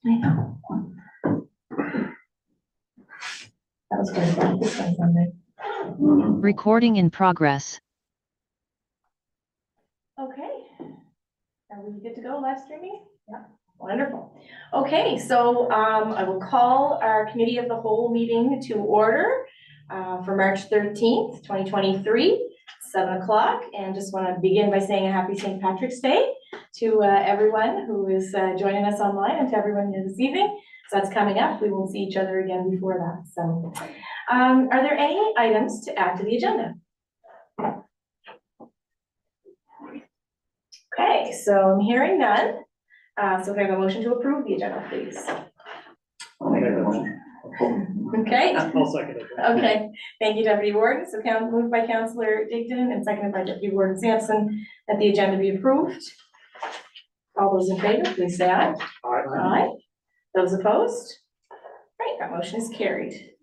I know. That was quite fun. This one's Sunday. Recording in progress. Okay. Are we good to go live streaming? Yeah. Wonderful. Okay, so I will call our committee of the whole meeting to order for March 13th, 2023, 7 o'clock. And just want to begin by saying a happy St. Patrick's Day to everyone who is joining us online and to everyone here this evening. So that's coming up. We won't see each other again before that. So are there any items to add to the agenda? Okay, so I'm hearing none. So can I have a motion to approve the agenda, please? I'll make that motion. Okay. I'll second it. Okay, thank you, Deputy Warden. So moved by Councillor Digdon and seconded by Deputy Warden Sampson that the agenda be approved. All those in favor, please say aye. Aye. Aye. Those opposed? Right, that motion is carried.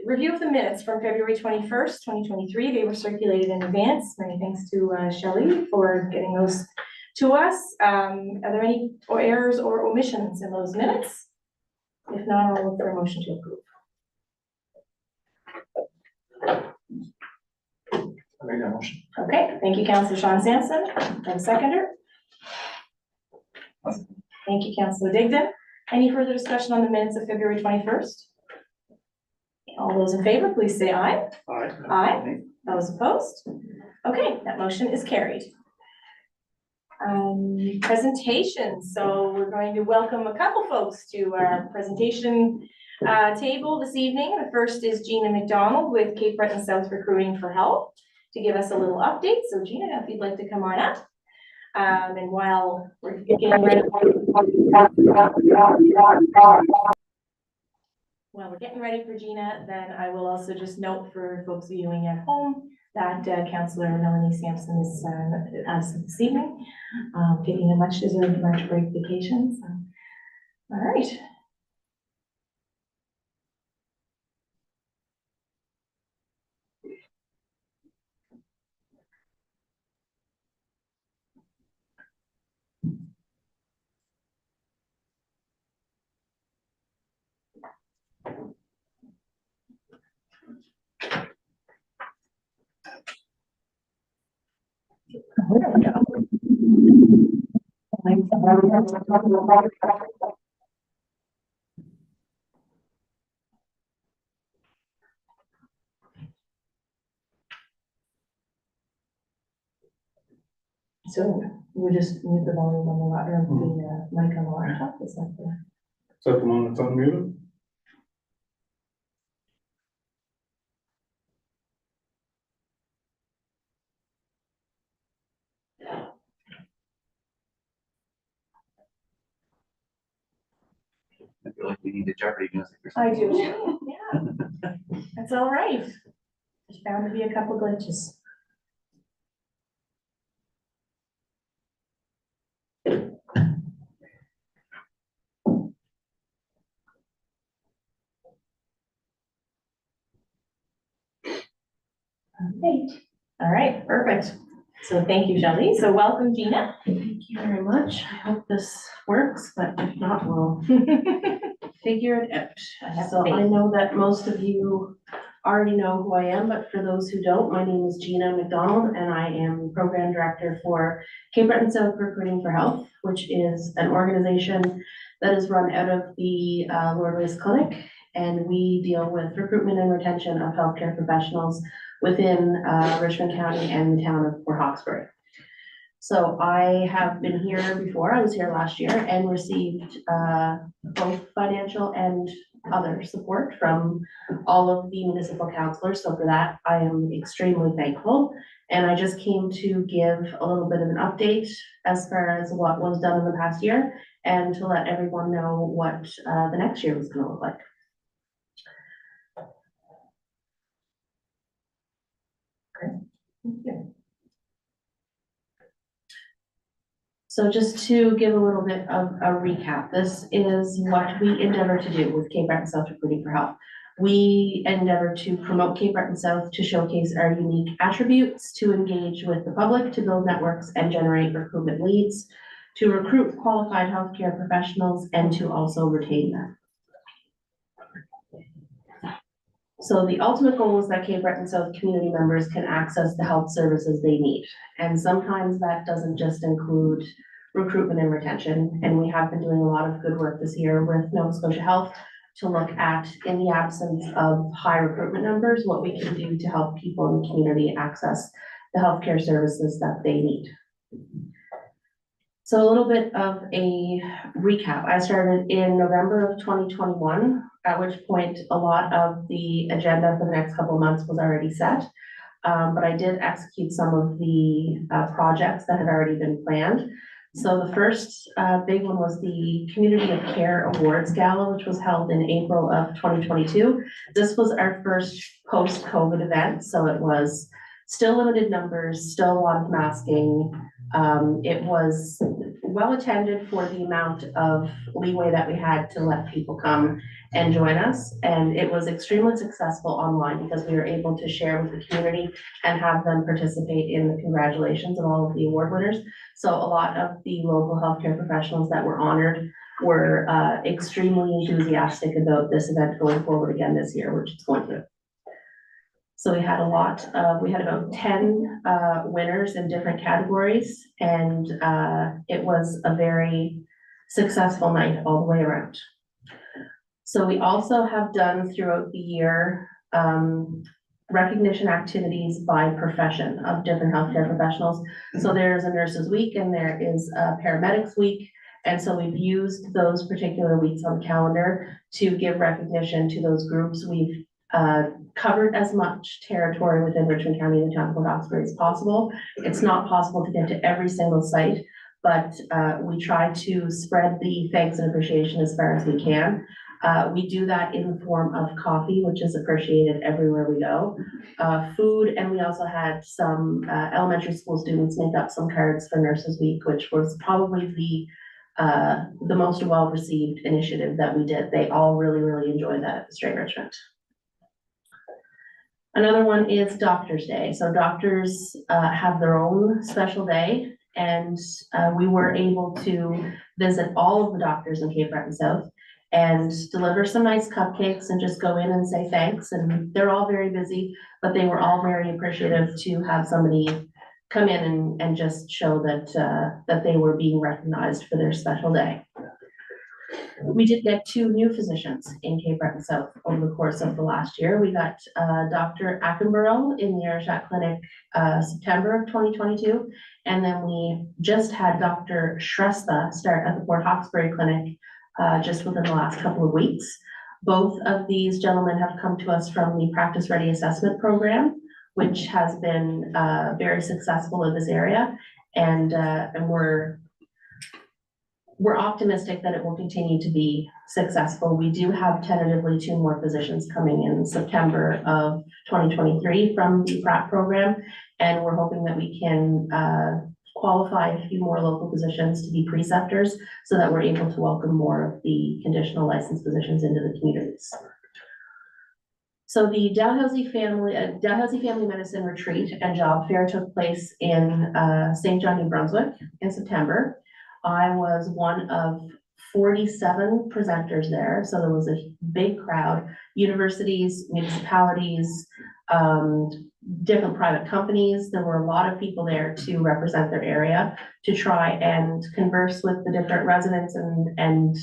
Review of the minutes from February 21st, 2023. They were circulated in advance. Many thanks to Shelley for getting those to us. Are there any errors or omissions in those minutes? If not, I'll look for a motion to approve. I make that motion. Okay, thank you, Councillor Sean Sampson. And seconder. Thank you, Councillor Digdon. Any further discussion on the minutes of February 21st? All those in favor, please say aye. Aye. Aye. Those opposed? Okay, that motion is carried. Presentations. So we're going to welcome a couple folks to our presentation table this evening. The first is Gina McDonald with Cape Breton South Recruiting for Health to give us a little update. So Gina, if you'd like to come on up. And while we're getting ready, for Gina, then I will also just note for folks viewing at home that Councillor Melanie Sampson is absent this evening, taking a much deserved March break vacation. So, all right. So we just mute the volume on the or the mic on the laptop. Is that the? Is that the one that's unmuted? I feel like we need the Jeopardy music or I something. do, yeah. That's all right. There's bound to be a couple glitches. Okay. All right, perfect. So thank you, Shelley. So welcome, Gina. Thank you very much. I hope this works, but if not, we'll figure it out. So I know that most of you already know who I am, but for those who don't, my name is Gina McDonald, and I am Program Director for Cape Breton South Recruiting for Health, which is an organization that is run out of the Lord Royce Clinic, and we deal with recruitment and retention of healthcare professionals within Richmond County and the town of Port Hawkesbury. So I have been here before. I was here last year and received both financial and other support from all of the municipal councillors. So for that, I am extremely thankful. And I just came to give a little bit of an update as far as what was done in the past year and to let everyone know what the next year was going to look like. Thank you. So just to give a little bit of a recap, this is what we endeavor to do with Cape Breton South Recruiting for Health. We endeavor to promote Cape Breton South, to showcase our unique attributes, to engage with the public, to build networks and generate recruitment leads, to recruit qualified healthcare professionals and to also retain them. So the ultimate goal is that Cape Breton South community members can access the health services they need. And sometimes that doesn't just include recruitment and retention. And we have been doing a lot of good work this year with Nova Scotia Health to look at, in the absence of high recruitment numbers, what we can do to help people in the community access the healthcare services that they need. So a little bit of a recap. I started in November of 2021, at which point a lot of the agenda for the next couple of months was already set. But I did execute some of the projects that had already been planned. So the first big one was the Community of Care Awards Gala, which was held in April of 2022. This was our first post-COVID event, so it was still limited numbers, still a lot of masking. It was well attended for the amount of leeway that we had to let people come and join us. And it was extremely successful online because we were able to share with the community and have them participate in the congratulations of all of the award winners. So a lot of the local healthcare professionals that were honored were extremely enthusiastic about this event going forward again this year, which it's going to. So we had we had about 10 winners in different categories, and it was a very successful night all the way around. So we also have done throughout the year recognition activities by profession of different healthcare professionals. So there's a nurses week and there is a paramedics week. And so we've used those particular weeks on the calendar to give recognition to those groups. We've covered as much territory within Richmond County and the town of Port Hawkesbury as possible. It's not possible to get to every single site, but we try to spread the thanks and appreciation as far as we can. We do that in the form of coffee, which is appreciated everywhere we go. Food, and we also had some elementary school students make up some cards for Nurses Week, which was probably the most well-received initiative that we did. They all really, really enjoyed that at the Straight Richmond. Another one is Doctors' Day. So doctors have their own special day, and we were able to visit all of the doctors in Cape Breton South and deliver some nice cupcakes and just go in and say thanks. And they're all very busy, but they were all very appreciative to have somebody come in and just show that they were being recognized for their special day. We did get 2 new physicians in Cape Breton South over the course of the last year. We got Dr. Attenborough in the Ayrshire Clinic September of 2022. And then we just had Dr. Shrestha start at the Port Hawkesbury Clinic just within the last couple of weeks. Both of these gentlemen have come to us from the Practice Ready Assessment Program, which has been very successful in this area. And we're optimistic that it will continue to be successful. We do have tentatively 2 more physicians coming in September of 2023 from the PrAP program. And we're hoping that we can qualify a few more local positions to be preceptors so that we're able to welcome more of the conditional licensed physicians into the communities. So the Dalhousie Family Medicine Retreat and Job Fair took place in St. John, New Brunswick in September. I was one of 47 presenters there, so there was a big crowd, universities, municipalities, different private companies. There were a lot of people there to represent their area, to try and converse with the different residents and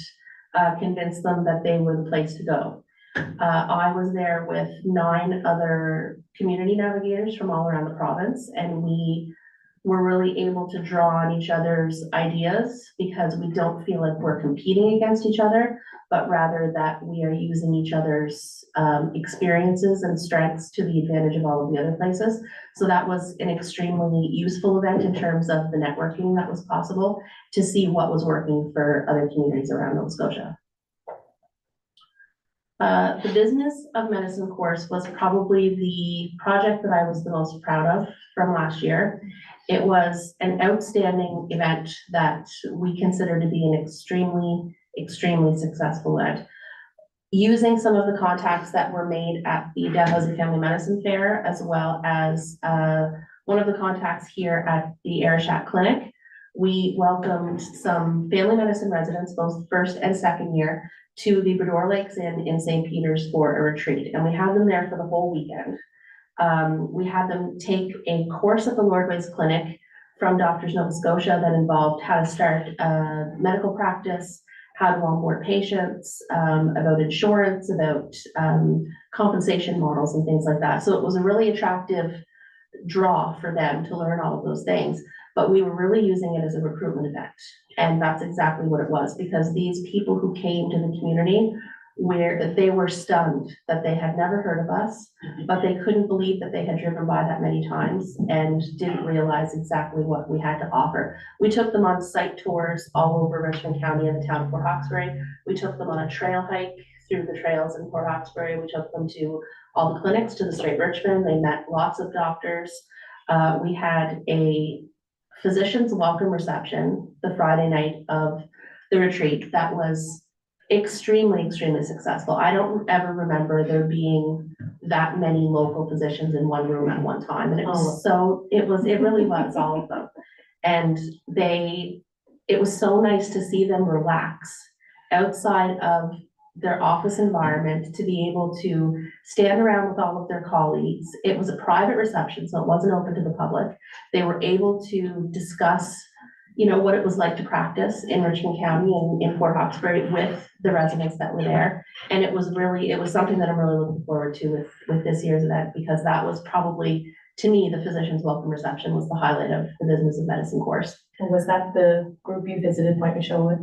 convince them that they were the place to go. I was there with 9 other community navigators from all around the province, and we were really able to draw on each other's ideas because we don't feel like we're competing against each other, but rather that we are using each other's experiences and strengths to the advantage of all of the other places. So that was an extremely useful event in terms of the networking that was possible to see what was working for other communities around Nova Scotia. The Business of Medicine course was probably the project that I was the most proud of from last year. It was an outstanding event that we consider to be an extremely, extremely successful event. Using some of the contacts that were made at the Dalhousie Family Medicine Fair, as well as one of the contacts here at the Ayrshire Clinic, we welcomed some family medicine residents, both first and second year, to the Bredor Lakes Inn in St. Peters for a retreat, and we had them there for the whole weekend. We had them take a course at the Lordways Clinic from Doctors Nova Scotia that involved how to start medical practice, how to onboard patients, about insurance, about compensation models and things like that. So it was a really attractive draw for them to learn all of those things, but we were really using it as a recruitment event. And that's exactly what it was, because these people who came to the community, where they were stunned that they had never heard of us, but they couldn't believe that they had driven by that many times and didn't realize exactly what we had to offer. We took them on site tours all over Richmond County and the town of Port Hawkesbury. We took them on a trail hike through the trails in Port Hawkesbury. We took them to all the clinics, to the Straight Richmond. They met lots of doctors. We had a physician's welcome reception the Friday night of the retreat that was extremely, extremely successful. I don't ever remember there being that many local physicians in one room at one time. And it was it really was all of them. And it was so nice to see them relax outside of their office environment, to be able to stand around with all of their colleagues. It was a private reception, so it wasn't open to the public. They were able to discuss, what it was like to practice in Richmond County and in Port Hawkesbury with the residents that were there. And it was something that I'm really looking forward to with this year's event, because that was probably, to me, the physician's welcome reception was the highlight of the business of medicine course. And was that the group you visited Point Michaud with?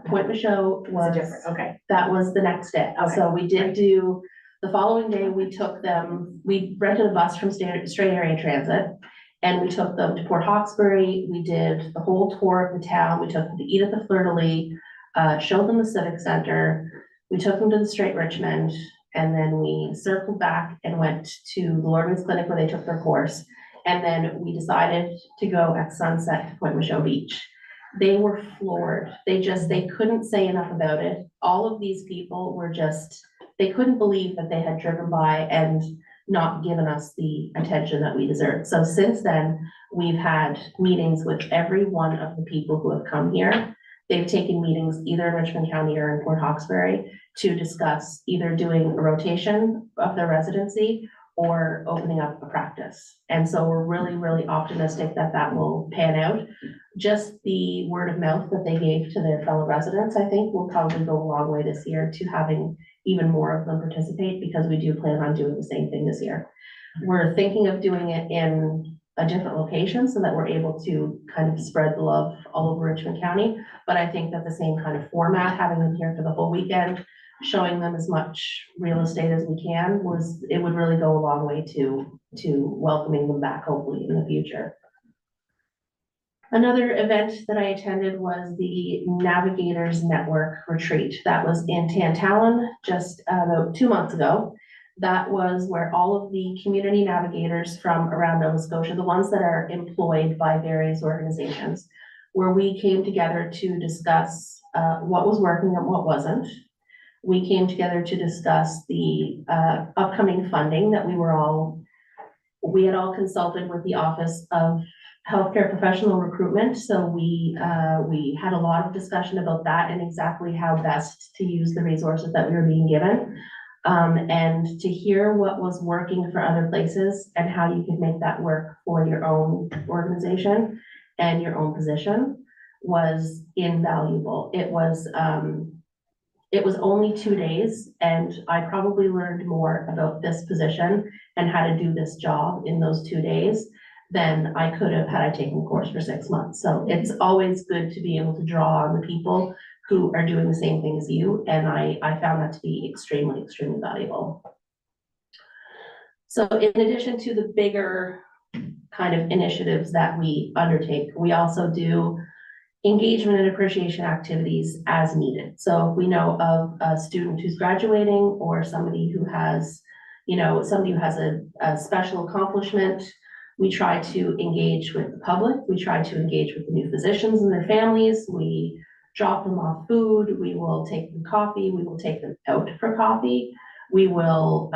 Point Michaud was different, okay. That was the next day. Okay, So we did do, the following day, we rented a bus from Straight Area Transit, and we took them to Port Hawkesbury. We did the whole tour of the town. We took them to eat at the Fleur-de-Lis, showed them the Civic Center. We took them to the Straight Richmond, and then we circled back and went to the Lordways Clinic where they took their course. And then we decided to go at sunset to Point Michaud Beach. They were floored. They couldn't say enough about it. All of these people were they couldn't believe that they had driven by and not given us the attention that we deserved. So since then, we've had meetings with every one of the people who have come here. They've taken meetings either in Richmond County or in Port Hawkesbury to discuss either doing a rotation of their residency or opening up a practice. And so we're really, really optimistic that that will pan out. Just the word of mouth that they gave to their fellow residents, I think, will probably go a long way this year to having even more of them participate, because we do plan on doing the same thing this year. We're thinking of doing it in a different location so that we're able to kind of spread the love all over Richmond County. But I think that the same kind of format, having them here for the whole weekend, showing them as much real estate as we can, it would really go a long way to welcoming them back, hopefully, in the future. Another event that I attended was the Navigators Network Retreat. That was in Tantallon just about 2 months ago. That was where all of the community navigators from around Nova Scotia, the ones that are employed by various organizations, where we came together to discuss what was working and what wasn't. We came together to discuss the upcoming funding that we had all consulted with the Office of Healthcare Professional Recruitment. So we had a lot of discussion about that and exactly how best to use the resources that we were being given. And to hear what was working for other places and how you could make that work for your own organization and your own position was invaluable. It was only 2 days, and I probably learned more about this position and how to do this job in those 2 days than I could have had I taken the course for 6 months. So it's always good to be able to draw on the people who are doing the same thing as you, and I found that to be extremely, extremely valuable. So in addition to the bigger kind of initiatives that we undertake, we also do engagement and appreciation activities as needed. So if we know of a student who's graduating, or somebody who has, a special accomplishment, we try to engage with the public. We try to engage with the new physicians and their families. We drop them off food. We will take them coffee. We will take them out for coffee. We will,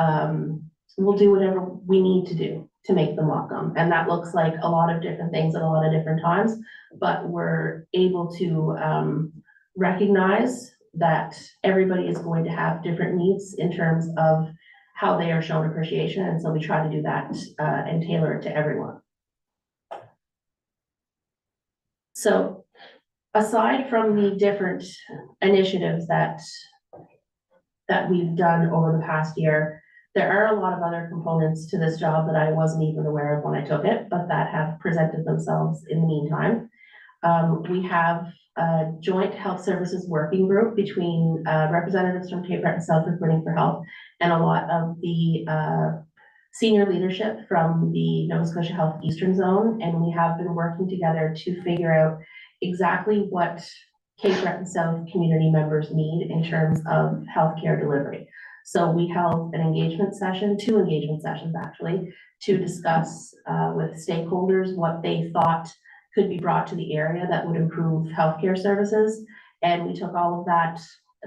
we'll do whatever we need to do to make them welcome. And that looks like a lot of different things at a lot of different times, but we're able to recognize that everybody is going to have different needs in terms of how they are shown appreciation. And so we try to do that and tailor it to everyone. So aside from the different initiatives that we've done over the past year, there are a lot of other components to this job that I wasn't even aware of when I took it, but that have presented themselves in the meantime. We have a joint health services working group between representatives from Cape Breton South Recruiting for Health and a lot of the senior leadership from the Nova Scotia Health Eastern Zone. And we have been working together to figure out exactly what Cape Breton South community members need in terms of healthcare delivery. So we held an engagement session, 2 engagement sessions actually, to discuss with stakeholders what they thought could be brought to the area that would improve healthcare services. And we took all of that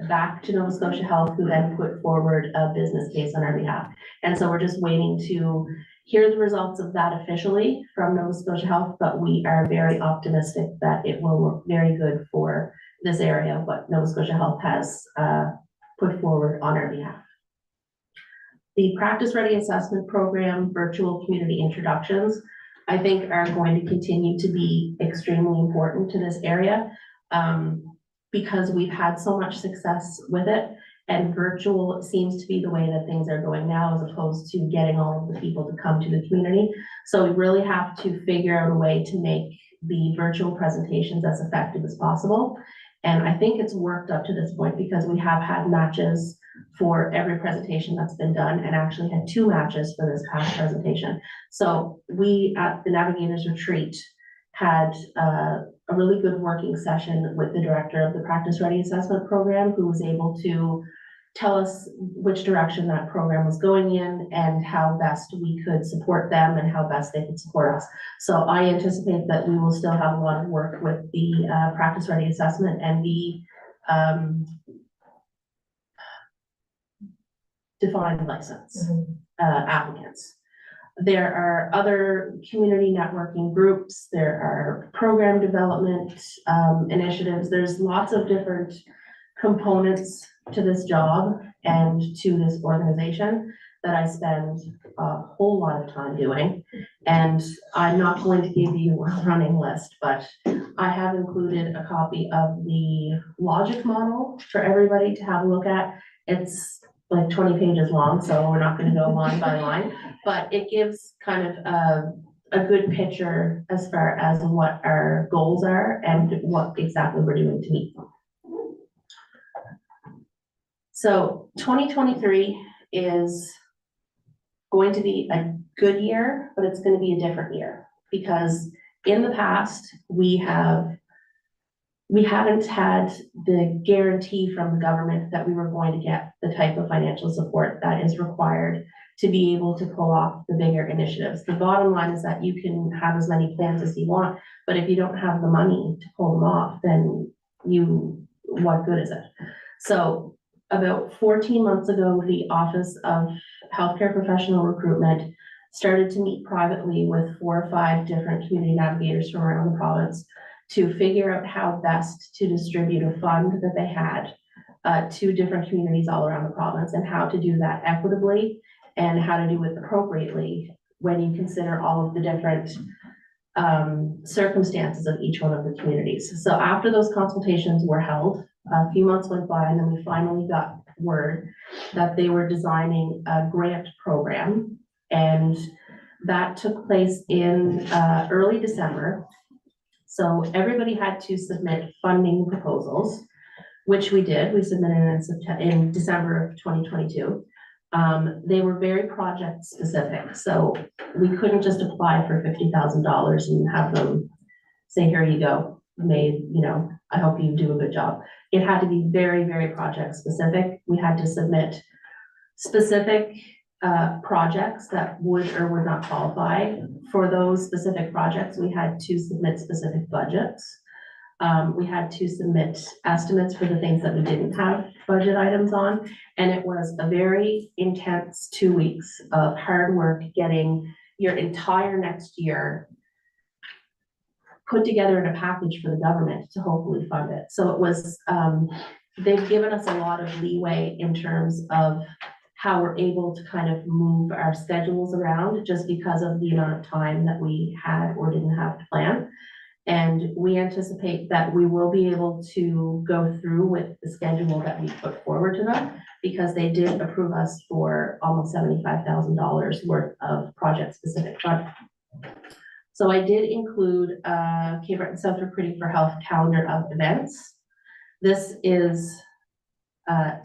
back to Nova Scotia Health, who then put forward a business case on our behalf. And so we're just waiting to hear the results of that officially from Nova Scotia Health, but we are very optimistic that it will look very good for this area, what Nova Scotia Health has put forward on our behalf. The Practice Ready Assessment Program, virtual community introductions, I think are going to continue to be extremely important to this area because we've had so much success with it, and virtual seems to be the way that things are going now, as opposed to getting all of the people to come to the community. So we really have to figure out a way to make the virtual presentations as effective as possible. And I think it's worked up to this point because we have had matches for every presentation that's been done, and actually had 2 matches for this past presentation. So we at the Navigators Retreat had a really good working session with the director of the Practice Ready Assessment Program, who was able to tell us which direction that program was going in and how best we could support them and how best they could support us. So I anticipate that we will still have a lot of work with the Practice Ready Assessment and the defined license applicants. There are other community networking groups, there are program development initiatives, there's lots of different components to this job and to this organization that I spend a whole lot of time doing. And I'm not going to give you a running list, but I have included a copy of the logic model for everybody to have a look at. It's like 20 pages long, so we're not gonna go line by line, but it gives kind of a good picture as far as what our goals are and what exactly we're doing to meet them. So 2023 is going to be a good year, but it's going to be a different year because in the past we haven't had the guarantee from the government that we were going to get the type of financial support that is required to be able to pull off the bigger initiatives. The bottom line is that you can have as many plans as you want, but if you don't have the money to pull them off, then what good is it? So about 14 months ago, the Office of Healthcare Professional Recruitment started to meet privately with 4 or 5 different community navigators from around the province to figure out how best to distribute a fund that they had to different communities all around the province, and how to do that equitably and how to do it appropriately when you consider all of the different circumstances of each one of the communities. So after those consultations were held, a few months went by, and then we finally got word that they were designing a grant program, and that took place in early December. So everybody had to submit funding proposals, which we did. We submitted in December of 2022. They were very project specific, so we couldn't just apply for $50,000 and have them say, here you go, I hope you do a good job. It had to be very, very project specific. We had to submit specific projects that would or would not qualify. For those specific projects, we had to submit specific budgets. We had to submit estimates for the things that we didn't have budget items on. And it was a very intense 2 weeks of hard work getting your entire next year put together in a package for the government to hopefully fund it. So it was, they've given us a lot of leeway in terms of how we're able to kind of move our schedules around just because of the amount of time that we had or didn't have to plan. And we anticipate that we will be able to go through with the schedule that we put forward to them, because they did approve us for almost $75,000 worth of project-specific funding. So I did include Cape Breton South Recruiting for Health calendar of events. This is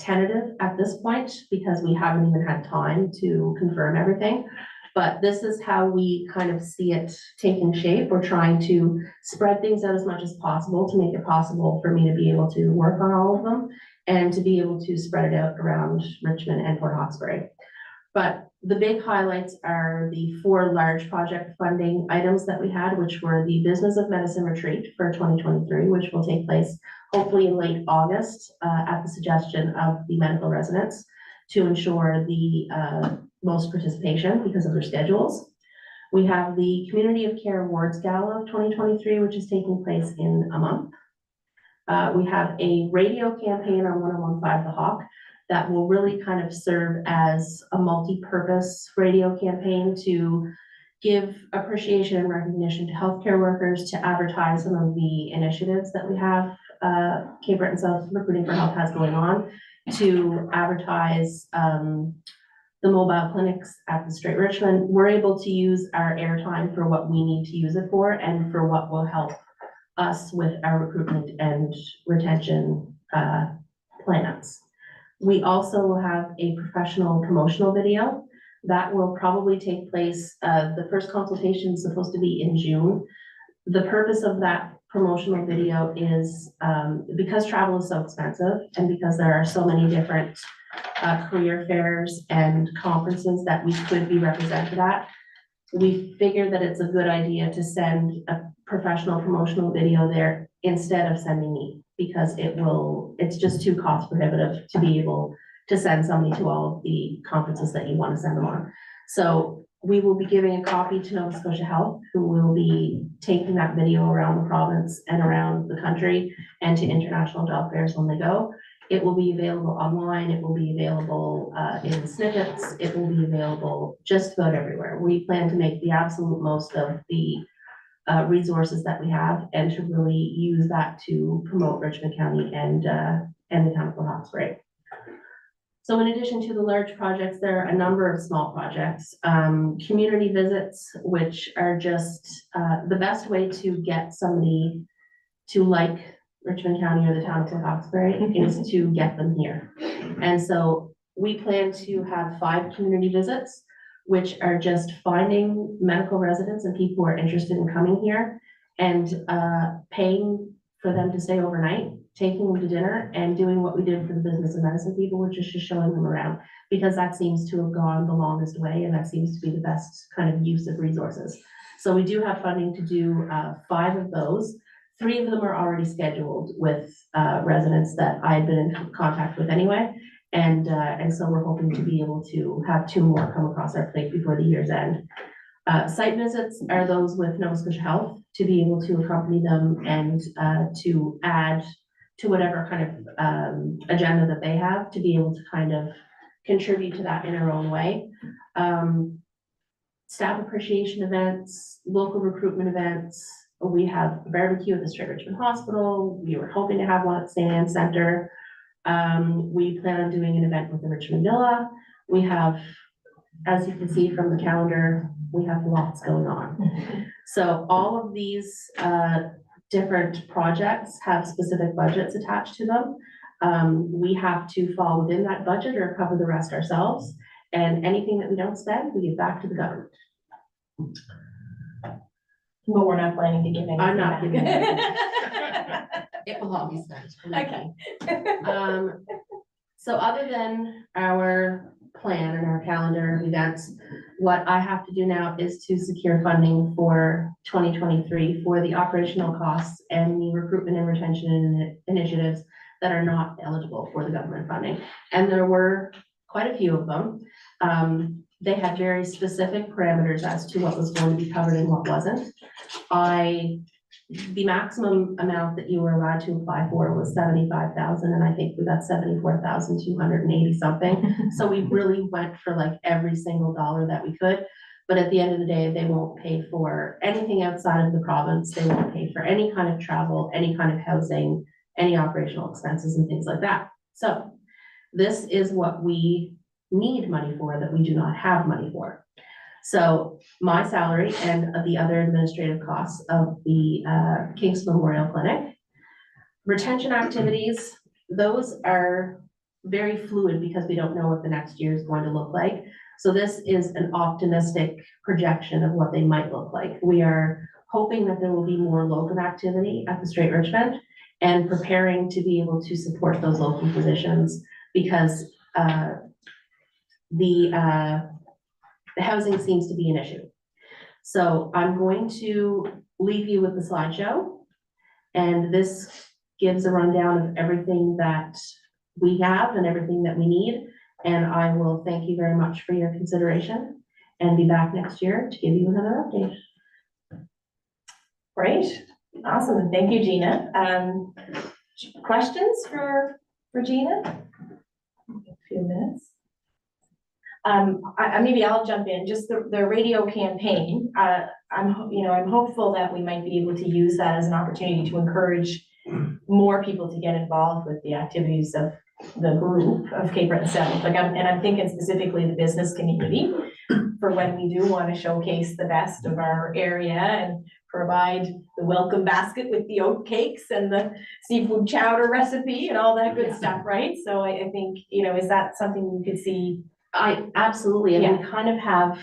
tentative at this point because we haven't even had time to confirm everything. But this is how we kind of see it taking shape. We're trying to spread things out as much as possible to make it possible for me to be able to work on all of them and to be able to spread it out around Richmond and Port Hawkesbury. But the big highlights are the 4 large project funding items that we had, which were the Business of Medicine Retreat for 2023, which will take place hopefully in late August at the suggestion of the medical residents to ensure the most participation because of their schedules. We have the Community of Care Awards Gala of 2023, which is taking place in a month. We have a radio campaign on 101.5 The Hawk that will really kind of serve as a multi-purpose radio campaign to give appreciation and recognition to healthcare workers, to advertise some of the initiatives that we have, Cape Breton South Recruiting for Health has going on, to advertise the mobile clinics at the Straight Richmond. We're able to use our airtime for what we need to use it for and for what will help us with our recruitment and retention plans. We also will have a professional promotional video that will probably take place. The first consultation is supposed to be in June. The purpose of that promotional video is because travel is so expensive and because there are so many different career fairs and conferences that we could be represented at, we figured that it's a good idea to send a professional promotional video there instead of sending me, because it's just too cost prohibitive to be able to send somebody to all of the conferences that you want to send them on. So we will be giving a copy to Nova Scotia Health, who will be taking that video around the province and around the country and to international job fairs when they go. It will be available online. It will be available in snippets. It will be available just about everywhere. We plan to make the absolute most of the resources that we have and to really use that to promote Richmond County and the town of Port Hawkesbury. So in addition to the large projects, there are a number of small projects, community visits, which are just the best way to get somebody to like Richmond County or the town of Port Hawkesbury is to get them here. And so we plan to have 5 community visits, which are just finding medical residents and people who are interested in coming here and paying for them to stay overnight, taking them to dinner and doing what we did for the Business of Medicine people, which is just showing them around, because that seems to have gone the longest way and that seems to be the best kind of use of resources. So we do have funding to do 5 of those. 3 of them are already scheduled with residents that I've been in contact with anyway. And so we're hoping to be able to have 2 more come across our plate before the year's end. Site visits are those with Nova Scotia Health to be able to accompany them and to add to whatever kind of agenda that they have to be able to kind of contribute to that in our own way. Staff appreciation events, local recruitment events. We have a barbecue at the Straight Richmond Hospital. We were hoping to have one at St. Anne's Center. We plan on doing an event with the Richmond Villa. We have, as you can see from the calendar, we have lots going on. So all of these different projects have specific budgets attached to them. We have to fall within that budget or cover the rest ourselves. And anything that we don't spend, we give back to the government. But we're not planning to give anything I'm not back. giving anything. It will all be spent. Okay. So other than our plan and our calendar of events, what I have to do now is to secure funding for 2023 for the operational costs and the recruitment and retention initiatives that are not eligible for the government funding. And there were quite a few of them. they had very specific parameters as to what was going to be covered and what wasn't. The maximum amount that you were allowed to apply for was 75,000, and I think we got 74,280 something. So we really went for like every single dollar that we could. But at the end of the day, they won't pay for anything outside of the province. They won't pay for any kind of travel, any kind of housing, any operational expenses and things like that. So this is what we need money for that we do not have money for. So my salary and the other administrative costs of the King's Memorial Clinic. Retention activities, those are very fluid because we don't know what the next year is going to look like. So this is an optimistic projection of what they might look like. We are hoping that there will be more locum activity at the Straight Richmond and preparing to be able to support those locum positions because the housing seems to be an issue. So I'm going to leave you with the slideshow. And this gives a rundown of everything that we have and everything that we need. And I will thank you very much for your consideration and be back next year to give you another update. Great, awesome, and thank you, Gina. Questions for Gina? A few minutes. Maybe I'll jump in, just the radio campaign. I'm hopeful that we might be able to use that as an opportunity to encourage more people to get involved with the activities of the group of Cape Breton 7th. I'm thinking specifically the business community for when we do want to showcase the best of our area and provide the welcome basket with the oat cakes and the seafood chowder recipe and all that good stuff, right? So I think, is that something you could see? Absolutely, and we kind of have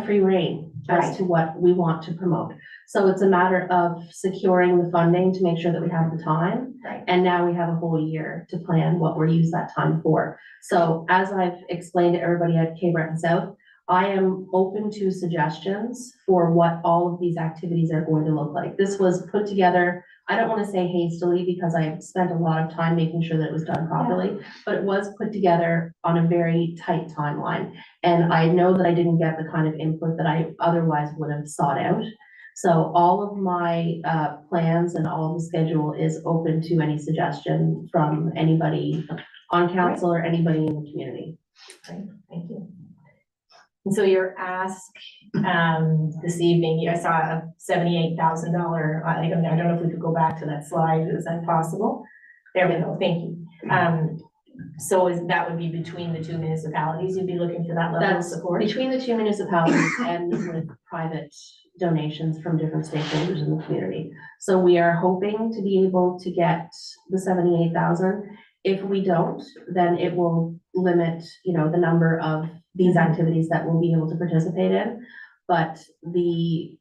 free reign as to what we want to promote. So it's a matter of securing the funding to make sure that we have the time. Right. And now we have a whole year to plan what we're use that time for. So as I've explained to everybody at Cape Breton South, I am open to suggestions for what all of these activities are going to look like. This was put together, I don't want to say hastily because I spent a lot of time making sure that it was done properly, but it was put together on a very tight timeline. And I know that I didn't get the kind of input that I otherwise would have sought out. So all of my plans and all of the schedule is open to any suggestion from anybody on council or anybody in the community. Great, thank you. And so your ask this evening, I saw a $78,000. I don't know if we could go back to that slide. Is that possible? There we go. Thank you. So that would be between the two municipalities. You'd be looking for that level of support between the two municipalities and with private donations from different stakeholders in the community. So we are hoping to be able to get the 78,000. If we don't, then it will limit, the number of these activities that we'll be able to participate in. But the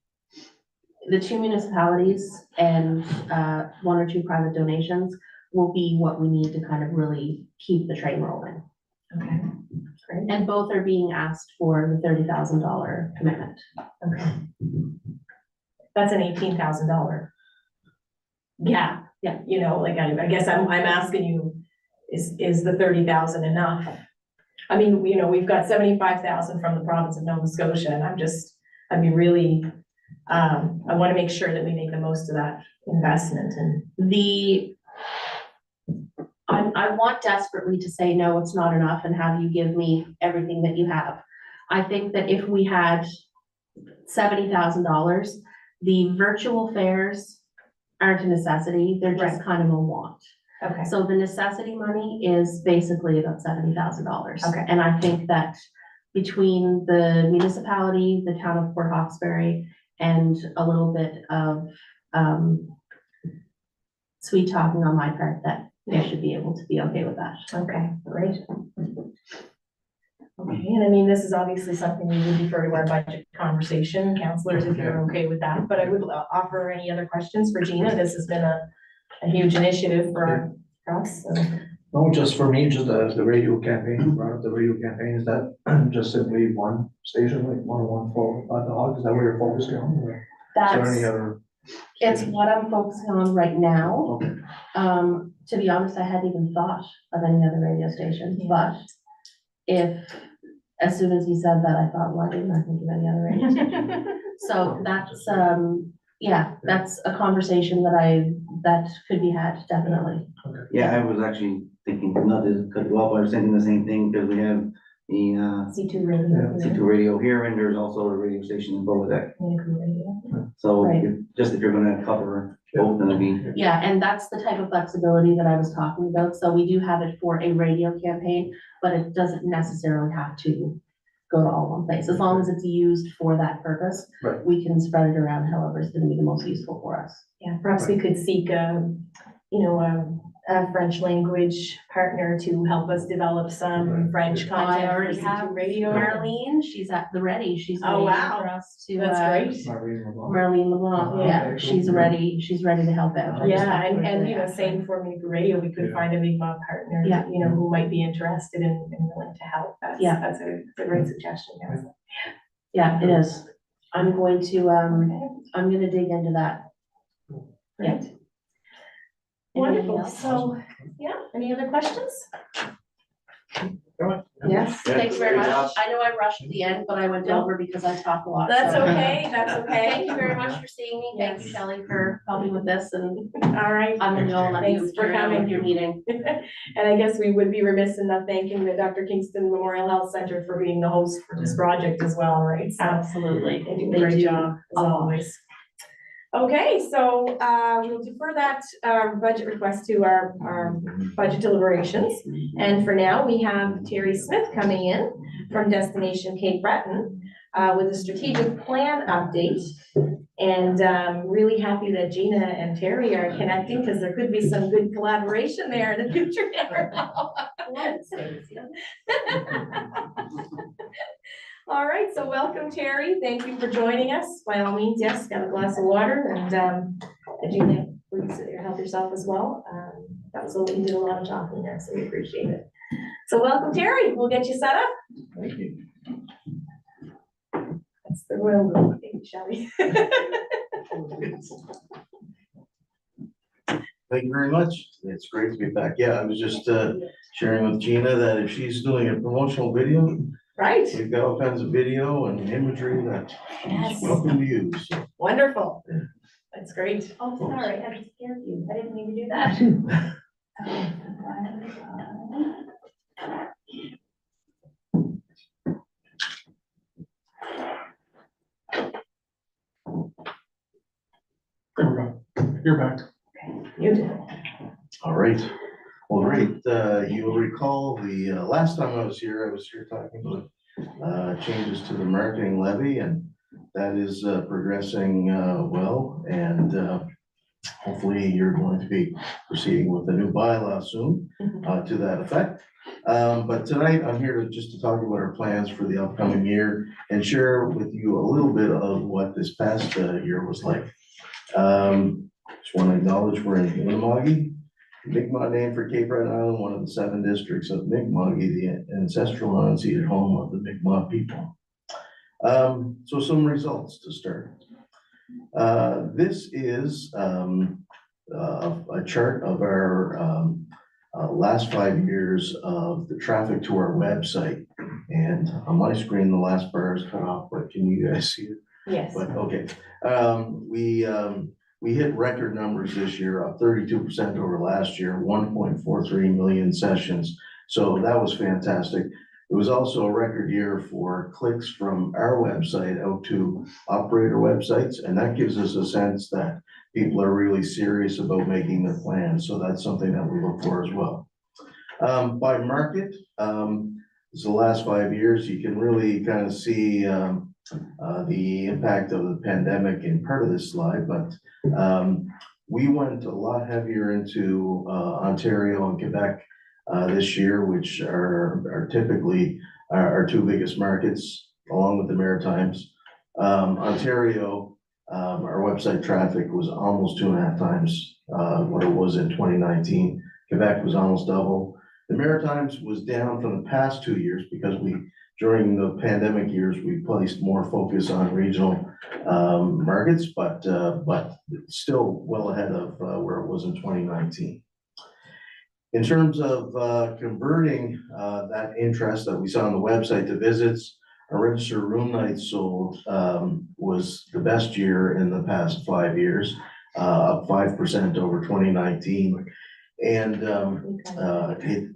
two municipalities and one or two private donations will be what we need to kind of really keep the train rolling. Okay, great. And both are being asked for the $30,000 commitment. Okay. That's an $18,000 gap. Yeah. I guess I'm asking you, is the 30,000 enough? I mean, we've got 75,000 from the province of Nova Scotia, and I want to make sure that we make the most of that investment. And I want desperately to say, no, it's not enough and have you give me everything that you have. I think that if we had $70,000, the virtual fairs aren't a necessity, they're just kind of a want. okay, So the necessity money is basically about $70,000. Okay. And I think that between the municipality, the town of Port Hawkesbury, and a little bit of sweet talking on my part, that they should be able to be okay with that. okay, great. Okay, and this is obviously something we would defer to our budget conversation, councillors, if you're okay with that, but I would offer any other questions for Gina. This has been a huge initiative for us, so. No, just for me, just the radio campaign, brought up the radio campaign, is that just simply one station, like 101 for the hog, is that where you're focusing on? Or is there any other? It's what I'm focusing on right now. Okay. To be honest, I hadn't even thought of any other radio station, but if as soon as he said that, I thought, well, I did not think of any other radio station. So that's, yeah, that's a conversation that could be had, definitely. Yeah, I was actually thinking, not to cut you off, I was thinking the same thing, because we have the, C2 radio. C2 radio here, and there's also a radio station in Bowadeck. Radio. So Right. if you're gonna cover both, then it'd be, Yeah, and that's the type of flexibility that I was talking about. So we do have it for a radio campaign, but it doesn't necessarily have to go to all one place. As long as it's used for that purpose, Right. we can spread it around however is gonna be the most useful for us. Yeah, perhaps we could seek a French language partner to help us develop some French I content. already for have C2 radio. Marlene, she's at the ready. She's Oh, waiting wow. for us to, That's great. Marlene LeBlanc, Oh, yeah, okay, cool. she's ready to help out. I just Yeah, talked to her and today, same for me for radio, we could Yeah. find a Mi'kmaq partner, Yeah. who might be interested and willing to help. Yeah. That's a great suggestion, yes. Yeah, it is. I'm going to, Okay, I'm gonna dig into that. great. Anything Wonderful, else? so, yeah, any other questions? Yes, Yeah, thanks very great much. job. I know I rushed the end, but I went over because I talk a lot. That's so- okay, that's okay. Thank you very much for seeing me. Thank you, Yes. Shelley, for helping with this, and All right. I'm gonna go and let you Thanks for carry on with coming. your meeting. And I guess we would be remiss in not thanking the Dr. Kingston Memorial Health Center for being the host for this project as well, right? So Absolutely. they do a They great do job, as a lot. always. Okay, so we'll defer that budget request to our budget deliberations. And for now, we have Terry Smith coming in from Destination Cape Breton with a strategic plan update. And really happy that Gina and Terry are connecting because there could be some good collaboration there in the future. All right, so welcome, Terry. Thank you for joining us. By all means, yes, got a glass of water and Gina, please help yourself as well. That was, you did a lot of talking there, so we appreciate it. So welcome, Terry. We'll get you set up. Thank you. That's the royal room, thank you, Shelley. Thank you very much. It's great to be back. Yeah, I was just sharing with Gina that if she's doing a promotional video, Right, we've got all kinds of video and imagery that Yes. she's welcome to use. So, wonderful. That's great. Oh, sorry, I just scared you. I didn't mean to do that. You're back. Beautiful. all right. Well, great. You'll recall the last time I was here talking about changes to the marketing levy, and that is progressing well. And hopefully you're going to be proceeding with a new bylaw soon to that effect. But tonight I'm here to talk about our plans for the upcoming year and share with you a little bit of what this past year was like. Just want to acknowledge we're in Mi'kmaq, Mi'kmaq name for Cape Breton Island, one of the 7 districts of Mi'kmaq, the ancestral unceded home of the Mi'kmaq people. So some results to start. This is a chart of our last 5 years of the traffic to our website. And on my screen, the last bar is cut off, but can you guys see it? Yes. But, okay, we hit record numbers this year, up 32% over last year, 1.43 million sessions. So that was fantastic. It was also a record year for clicks from our website out to operator websites, and that gives us a sense that people are really serious about making their plans. So that's something that we look for as well. By market, this is the last 5 years, you can really kind of see the impact of the pandemic in part of this slide, but we went a lot heavier into Ontario and Quebec this year, which are typically our 2 biggest markets, along with the Maritimes. Ontario, our website traffic was almost 2.5 times what it was in 2019. Quebec was almost double. The Maritimes was down from the past 2 years because during the pandemic years, we placed more focus on regional markets, but still well ahead of where it was in 2019. In terms of converting that interest that we saw on the website to visits, our registered room nights sold was the best year in the past 5 years, up 5% over 2019. And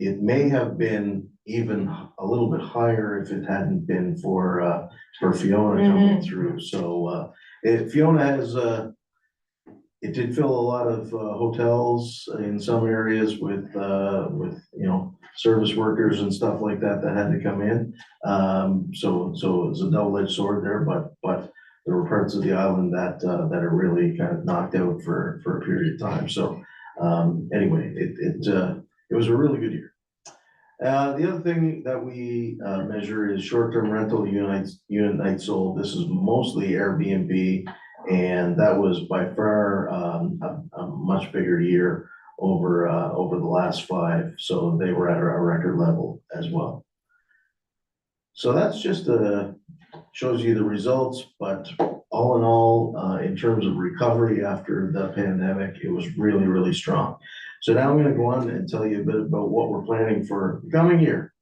it may have been even a little bit higher if it hadn't been for Fiona coming through. So Fiona has it did fill a lot of hotels in some areas with service workers and stuff like that that had to come in. So it was a double-edged sword there, but there were parts of the island that are really kind of knocked out for a period of time. So anyway, it was a really good year. The other thing that we measure is short-term rental unit nights sold. This is mostly Airbnb, and that was by far a much bigger year over the last 5. So they were at a record level as well. So that's just shows you the results, but all in all, in terms of recovery after the pandemic, it was really, really strong. So now I'm going to go on and tell you a bit about what we're planning for the coming year.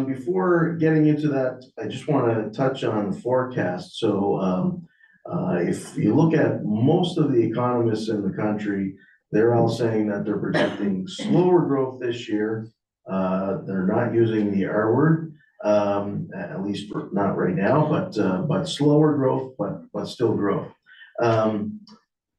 Before getting into that, I just want to touch on the forecast. So if you look at most of the economists in the country, they're all saying that they're predicting slower growth this year. They're not using the R word, at least not right now, but slower growth, but still growth.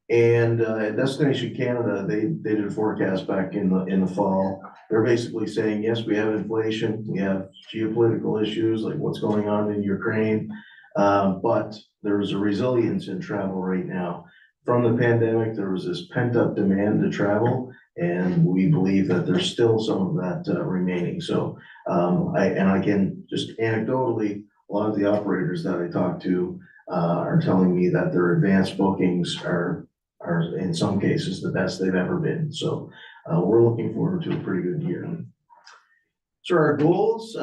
And Destination Canada, they did a forecast back in the fall. They're basically saying, yes, we have inflation, we have geopolitical issues like what's going on in Ukraine, but there's a resilience in travel right now. From the pandemic, there was this pent-up demand to travel, and we believe that there's still some of that remaining. So I can just anecdotally, a lot of the operators that I talk to are telling me that their advanced bookings are in some cases the best they've ever been. So we're looking forward to a pretty good year. So our goals,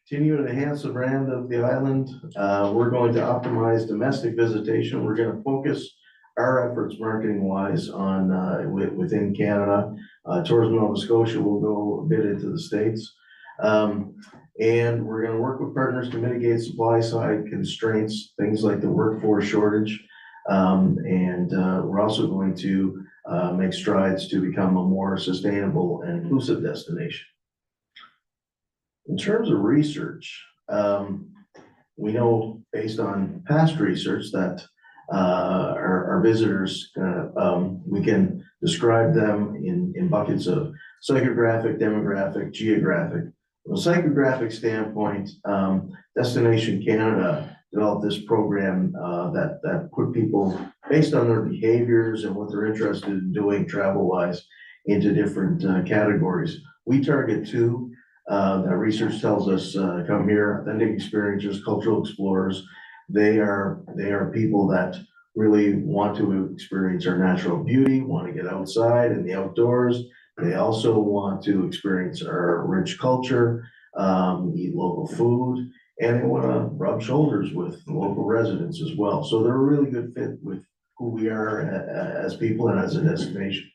continue to enhance the brand of the island. We're going to optimize domestic visitation. We're going to focus our efforts marketing wise on within Canada. Tourism Nova Scotia will go a bit into the States. And we're going to work with partners to mitigate supply side constraints, things like the workforce shortage. And we're also going to make strides to become a more sustainable and inclusive destination. In terms of research, we know based on past research that our visitors, we can describe them in buckets of psychographic, demographic, geographic. From a psychographic standpoint, Destination Canada developed this program that put people, based on their behaviors and what they're interested in doing travel-wise, into different categories. We target 2 that research tells us come here: authentic experiencers, cultural explorers. They are people that really want to experience our natural beauty, want to get outside in the outdoors. They also want to experience our rich culture, eat local food, and they want to rub shoulders with local residents as well. So they're a really good fit with who we are as people and as a destination.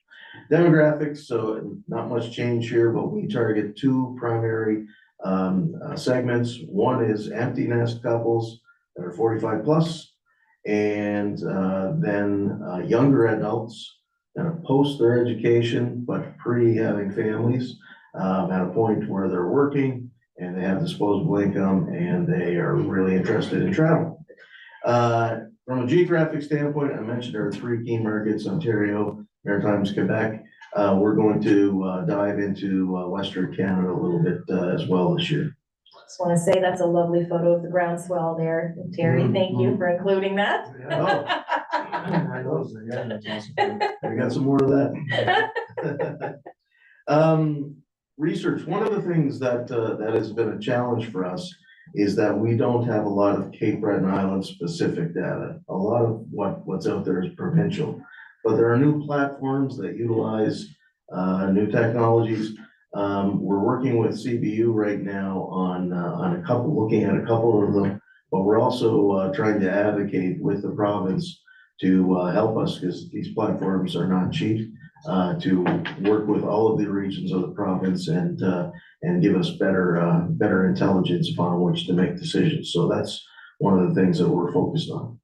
Demographics, so not much change here, but we target 2 primary segments. One is empty nest couples that are 45 plus, and then younger adults that are post their education, but pre having families at a point where they're working and they have disposable income and they are really interested in travel. From a geographic standpoint, I mentioned there are 3 key markets: Ontario, Maritimes, Quebec. We're going to dive into Western Canada a little bit as well this year. Just want to say that's a lovely photo of the groundswell there. Terry, thank you for including that. I know, yeah, that's awesome. I got some more of that. Research, one of the things that has been a challenge for us is that we don't have a lot of Cape Breton Island specific data. A lot of what's out there is provincial, but there are new platforms that utilize new technologies. We're working with CBU right now on looking at a couple of them, but we're also trying to advocate with the province to help us, because these platforms are not cheap. to work with all of the regions of the province and give us better intelligence upon which to make decisions. So that's one of the things that we're focused on.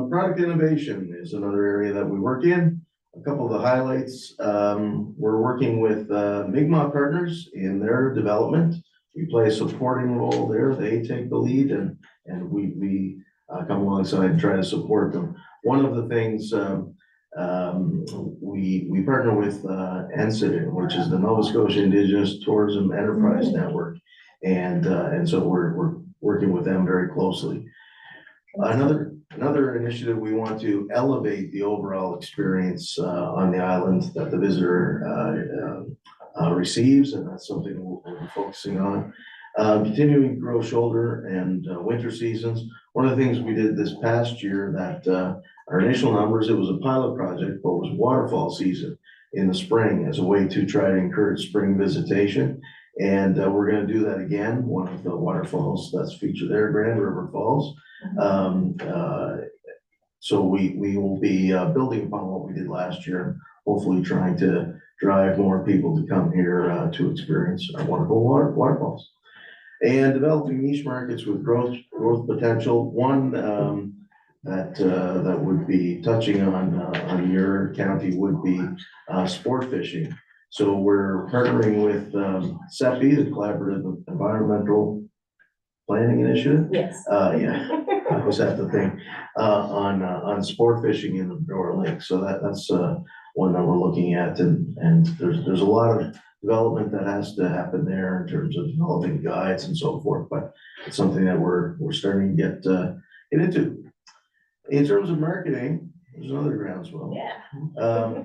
Product innovation is another area that we work in. A couple of the highlights, we're working with Mi'kmaq partners in their development. We play a supporting role there. They take the lead and we come alongside and try to support them. One of the things we partner with NCID, which is the Nova Scotia Indigenous Tourism Enterprise Network. And so we're working with them very closely. Another initiative, we want to elevate the overall experience on the island that the visitor receives, and that's something we'll be focusing on. Continuing to grow shoulder and winter seasons. One of the things we did this past year that our initial numbers, it was a pilot project, but it was waterfall season in the spring as a way to try to encourage spring visitation. And we're going to do that again. One of the waterfalls that's featured there, Grand River Falls. So we will be building upon what we did last year, hopefully trying to drive more people to come here to experience our wonderful waterfalls. And developing niche markets with growth potential. One that would be touching on your county would be sport fishing. So we're partnering with CEPI, the Collaborative Environmental Planning Initiative. Yes. Yeah, I always have to think on sport fishing in the Door Lake. So that's one that we're looking at, and there's a lot of development that has to happen there in terms of developing guides and so forth. But it's something that we're starting to get into. In terms of marketing, there's another groundswell. Yeah.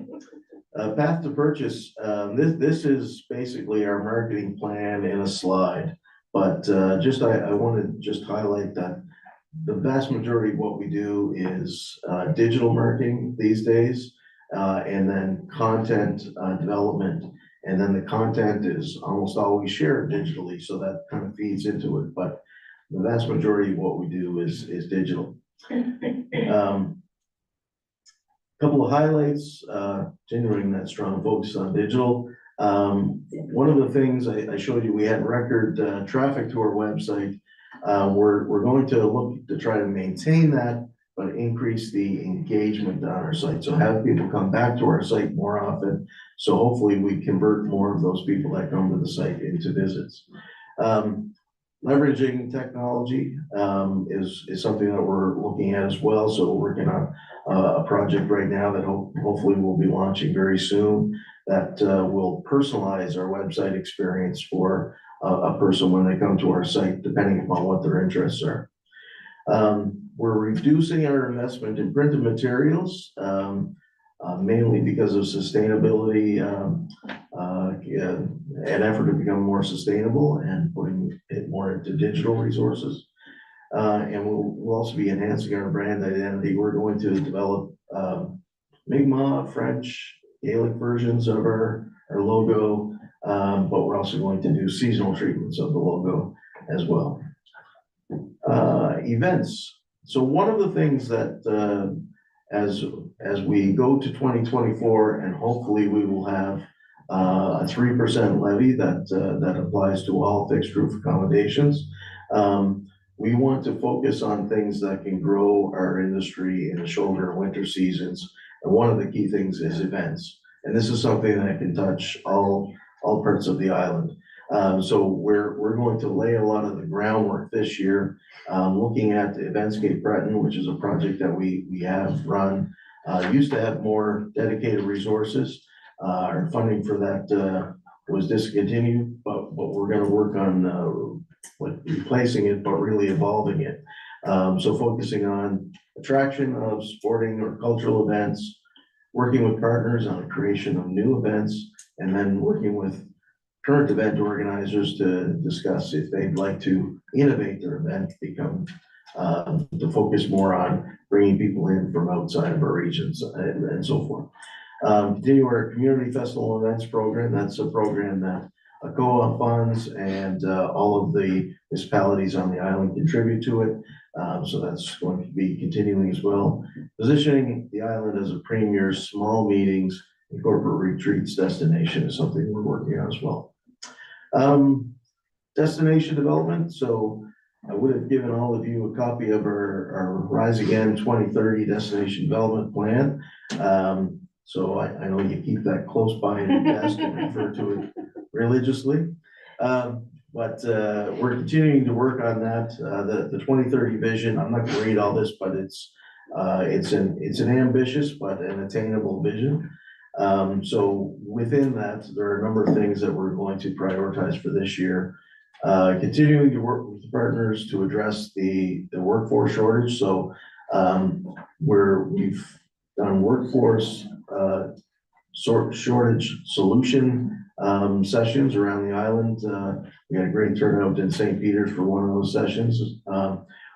Path to purchase. This is basically our marketing plan in a slide. But I want to just highlight that the vast majority of what we do is digital marketing these days, and then content development. And then the content is almost always shared digitally, so that kind of feeds into it. But the vast majority of what we do is digital. Couple of highlights, continuing that strong focus on digital. One of the things I showed you, we had record traffic to our website. We're going to look to try to maintain that, but increase the engagement on our site. So have people come back to our site more often. So hopefully we convert more of those people that come to the site into visits. Leveraging technology is something that we're looking at as well. So we're working on a project right now that hopefully we'll be launching very soon that will personalize our website experience for a person when they come to our site, depending upon what their interests are. We're reducing our investment in printed materials, mainly because of sustainability, an effort to become more sustainable and putting it more into digital resources. And we'll also be enhancing our brand identity. We're going to develop Mi'kmaq, French, Gaelic versions of our logo, but we're also going to do seasonal treatments of the logo as well. Events. So one of the things that as we go to 2024, and hopefully we will have a 3% levy that applies to all fixed roof accommodations. We want to focus on things that can grow our industry in the shoulder and winter seasons. And one of the key things is events. And this is something that can touch all parts of the island. So we're going to lay a lot of the groundwork this year, looking at Eventscape Breton, which is a project that we have run. Used to have more dedicated resources. Our funding for that was discontinued, but we're going to work on replacing it, but really evolving it. So focusing on attraction of sporting or cultural events, working with partners on the creation of new events, and then working with current event organizers to discuss if they'd like to innovate their event, to focus more on bringing people in from outside of our regions and so forth. Continue our community festival events program. That's a program that ACOA funds and all of the municipalities on the island contribute to it. So that's going to be continuing as well. Positioning the island as a premier small meetings and corporate retreats destination is something we're working on as well. Destination development, so I would have given all of you a copy of our Rise Again 2030 destination development plan. So I know you keep that close by in your desk and refer to it religiously. But we're continuing to work on that. The 2030 vision, I'm not gonna read all this, but it's an ambitious but an attainable vision. So within that, there are a number of things that we're going to prioritize for this year. Continuing to work with partners to address the workforce shortage. So we've done workforce shortage solution sessions around the island. We had a great turnout in St. Peter's for one of those sessions,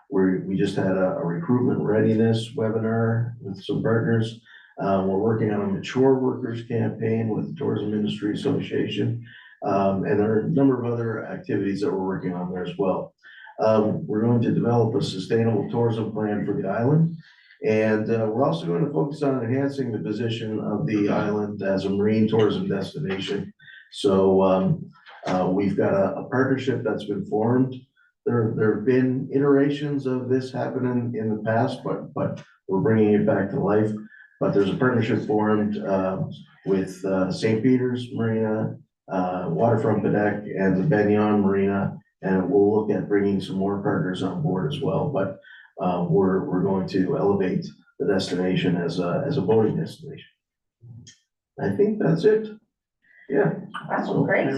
where we just had a recruitment readiness webinar with some partners. We're working on a mature workers campaign with the Tourism Industry Association. And there are a number of other activities that we're working on there as well. We're going to develop a sustainable tourism plan for the island. And we're also going to focus on enhancing the position of the island as a marine tourism destination. So we've got a partnership that's been formed. There have been iterations of this happening in the past, but we're bringing it back to life. But there's a partnership formed with St. Peter's Marina, Waterfront Quebec, and the Benyon Marina, and we'll look at bringing some more partners on board as well. But we're going to elevate the destination as a boating destination. I think that's it. Yeah. Wow, great.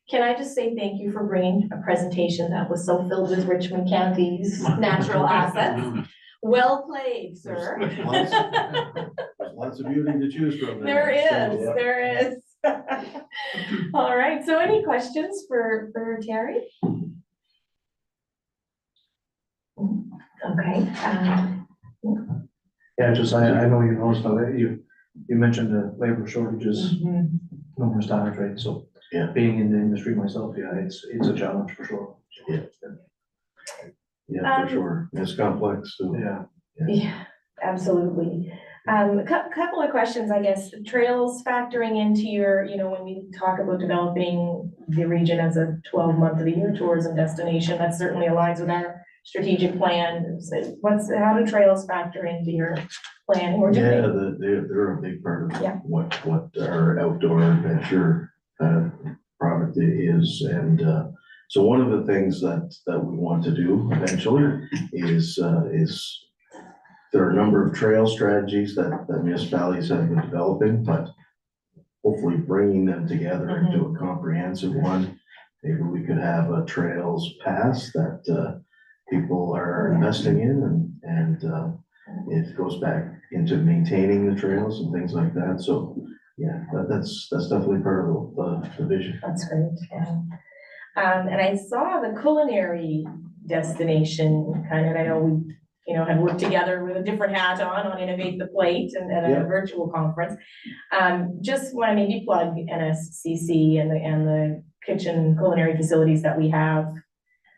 Can I just say thank you for bringing a presentation that was so filled with Richmond County's natural assets. Well played, sir. There's lots of beauty to choose from. There is. All right, so any questions for Terry? Okay. Yeah, just, I know you noticed that you mentioned the labor shortages numerous times, right? So, yeah, being in the industry myself, yeah, it's a challenge for sure. Yeah, for sure. It's complex, so. Yeah, absolutely. Couple of questions, I guess. Trails factoring into your, when we talk about developing the region as a 12-month of the year tourism destination, that certainly aligns with our strategic plan. So how do trails factor into your plan? Yeah, they're a big part of what our outdoor adventure product is. And so one of the things that we want to do eventually is there are a number of trail strategies that municipalities have been developing, but hopefully bringing them together into a comprehensive one. Maybe we could have a trails pass that people are investing in, and it goes back into maintaining the trails and things like that. So yeah, that's definitely part of the vision. That's great. Yeah. And I saw the culinary destination kind of, I know we had worked together with a different hat on Innovate the Plate and at a virtual conference. Just want to maybe plug NSCC and the kitchen culinary facilities that we have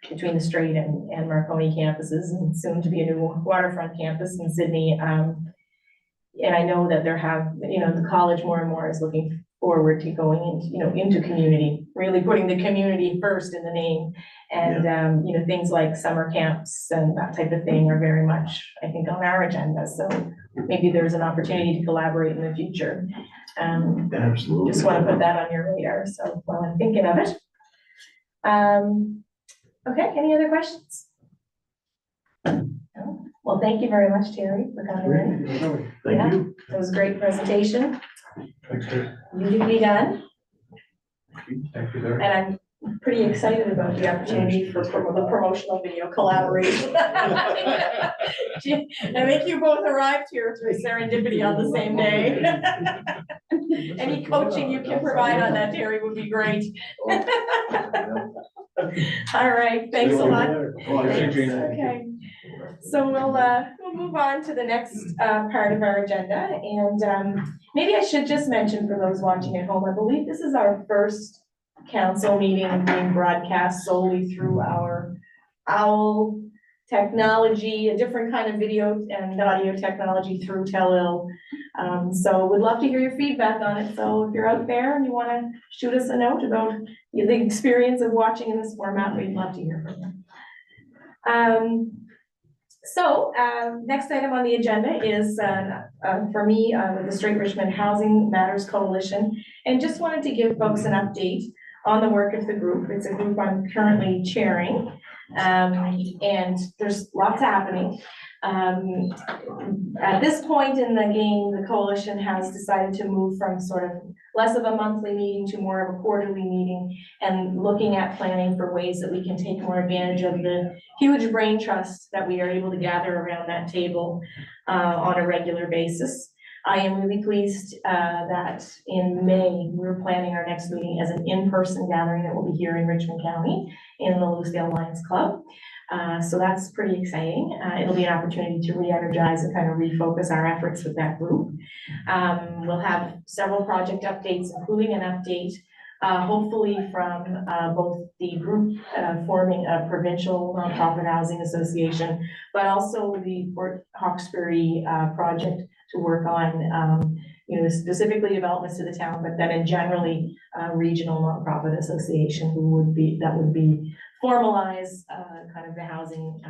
between the Strait and Marconi campuses, and soon to be a new waterfront campus in Sydney. And I know that there have, the college more and more is looking forward to going into community, really putting the community first in the name. And, things like summer camps and that type of thing are very much, I think, on our agenda. So maybe there's an opportunity to collaborate in the future. Absolutely. Just want to put that on your radar. So while I'm thinking of it. Okay, any other questions? No? Well, thank you very much, Terry, for coming in. Thank you. It was a great presentation. Thanks, Terry. You did be done. Thank you, Terry. And I'm pretty excited about the opportunity for the promotional video collaboration. I think you both arrived here through serendipity on the same day. Any coaching you can provide on that, Terry, would be great. All right, thanks a lot. Thanks. Okay, so we'll move on to the next part of our agenda, and maybe I should just mention for those watching at home, I believe this is our first council meeting being broadcast solely through our OWL technology, a different kind of video and audio technology through Tellil. So would love to hear your feedback on it. So if you're out there and you want to shoot us a note about the experience of watching in this format, we'd love to hear from you. Next item on the agenda is for me, the Straight Richmond Housing Matters Coalition, and just wanted to give folks an update on the work of the group. It's a group I'm currently chairing, and there's lots happening. At this point in the game, the coalition has decided to move from sort of less of a monthly meeting to more of a quarterly meeting, and looking at planning for ways that we can take more advantage of the huge brain trust that we are able to gather around that table on a regular basis. I am really pleased that in May, we're planning our next meeting as an in-person gathering that will be here in Richmond County in the Lucedale Lions Club. So that's pretty exciting. It'll be an opportunity to re-energize and kind of refocus our efforts with that group. We'll have several project updates, including an update, hopefully from both the group forming a provincial nonprofit housing association, but also the Port Hawkesbury project to work on, specifically developments to the town, but then in generally regional nonprofit association that would be formalize kind of the housing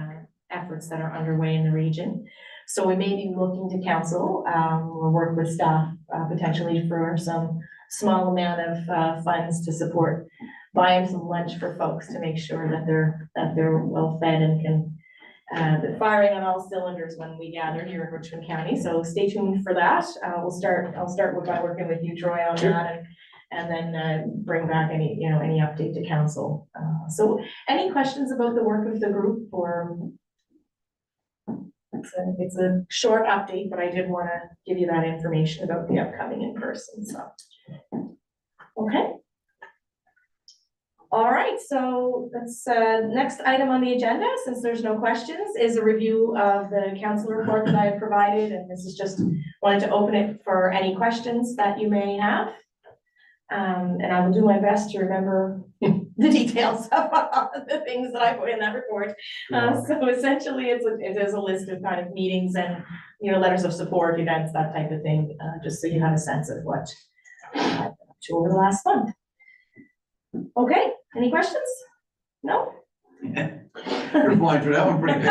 efforts that are underway in the region. So we may be looking to council or work with staff potentially for some small amount of funds to support buying some lunch for folks to make sure that they're well fed and can they're firing on all cylinders when we gather here in Richmond County. So stay tuned for that. I'll start by working with you, Troy, on that, and then bring back any update to council. So any questions about the work of the group, or it's a short update, but I did want to give you that information about the upcoming in person. So, okay. All right, so that's next item on the agenda, since there's no questions, is a review of the council report that I have provided, and this is just wanted to open it for any questions that you may have. And I will do my best to remember the details of the things that I put in that report. So essentially, it is a list of kind of meetings and letters of support, events, that type of thing, just so you have a sense of what I've been up to over the last month. Okay, any questions? No? You're flying through that one pretty good.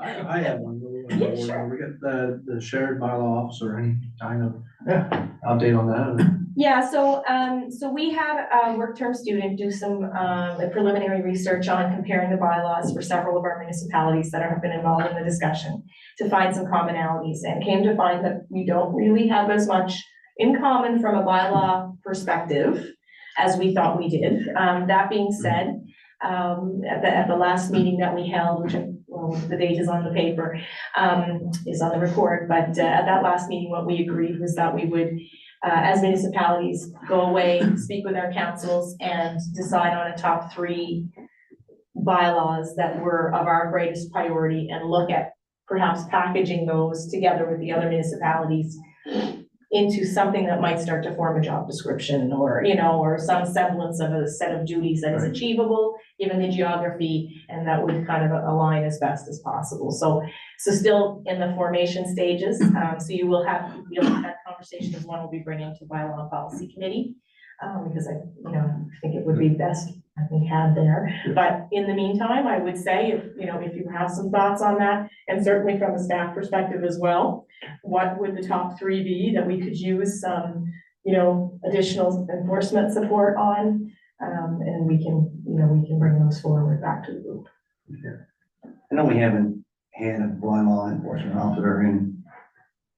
I have one. Yeah, sure. We got the shared bylaw officer, any kind of update on that? Yeah, so we had a work term student do some preliminary research on comparing the bylaws for several of our municipalities that have been involved in the discussion to find some commonalities, and came to find that we don't really have as much in common from a bylaw perspective as we thought we did. That being said, at the last meeting that we held, which the date is on the paper, is on the report, but at that last meeting, what we agreed was that we would, as municipalities, go away, speak with our councils, and decide on a top 3 bylaws that were of our greatest priority, and look at perhaps packaging those together with the other municipalities into something that might start to form a job description, or or some semblance of a set of duties that is achievable given the geography, and that would kind of align as best as possible. So still in the formation stages. So you'll have that conversation is one we'll be bringing to bylaw and policy committee, because I think it would be best had there. But in the meantime, I would say if you have some thoughts on that, and certainly from a staff perspective as well, what would the top 3 be that we could use some additional enforcement support on, and we can bring those forward back to the group. I know we haven't had a blind law enforcement officer in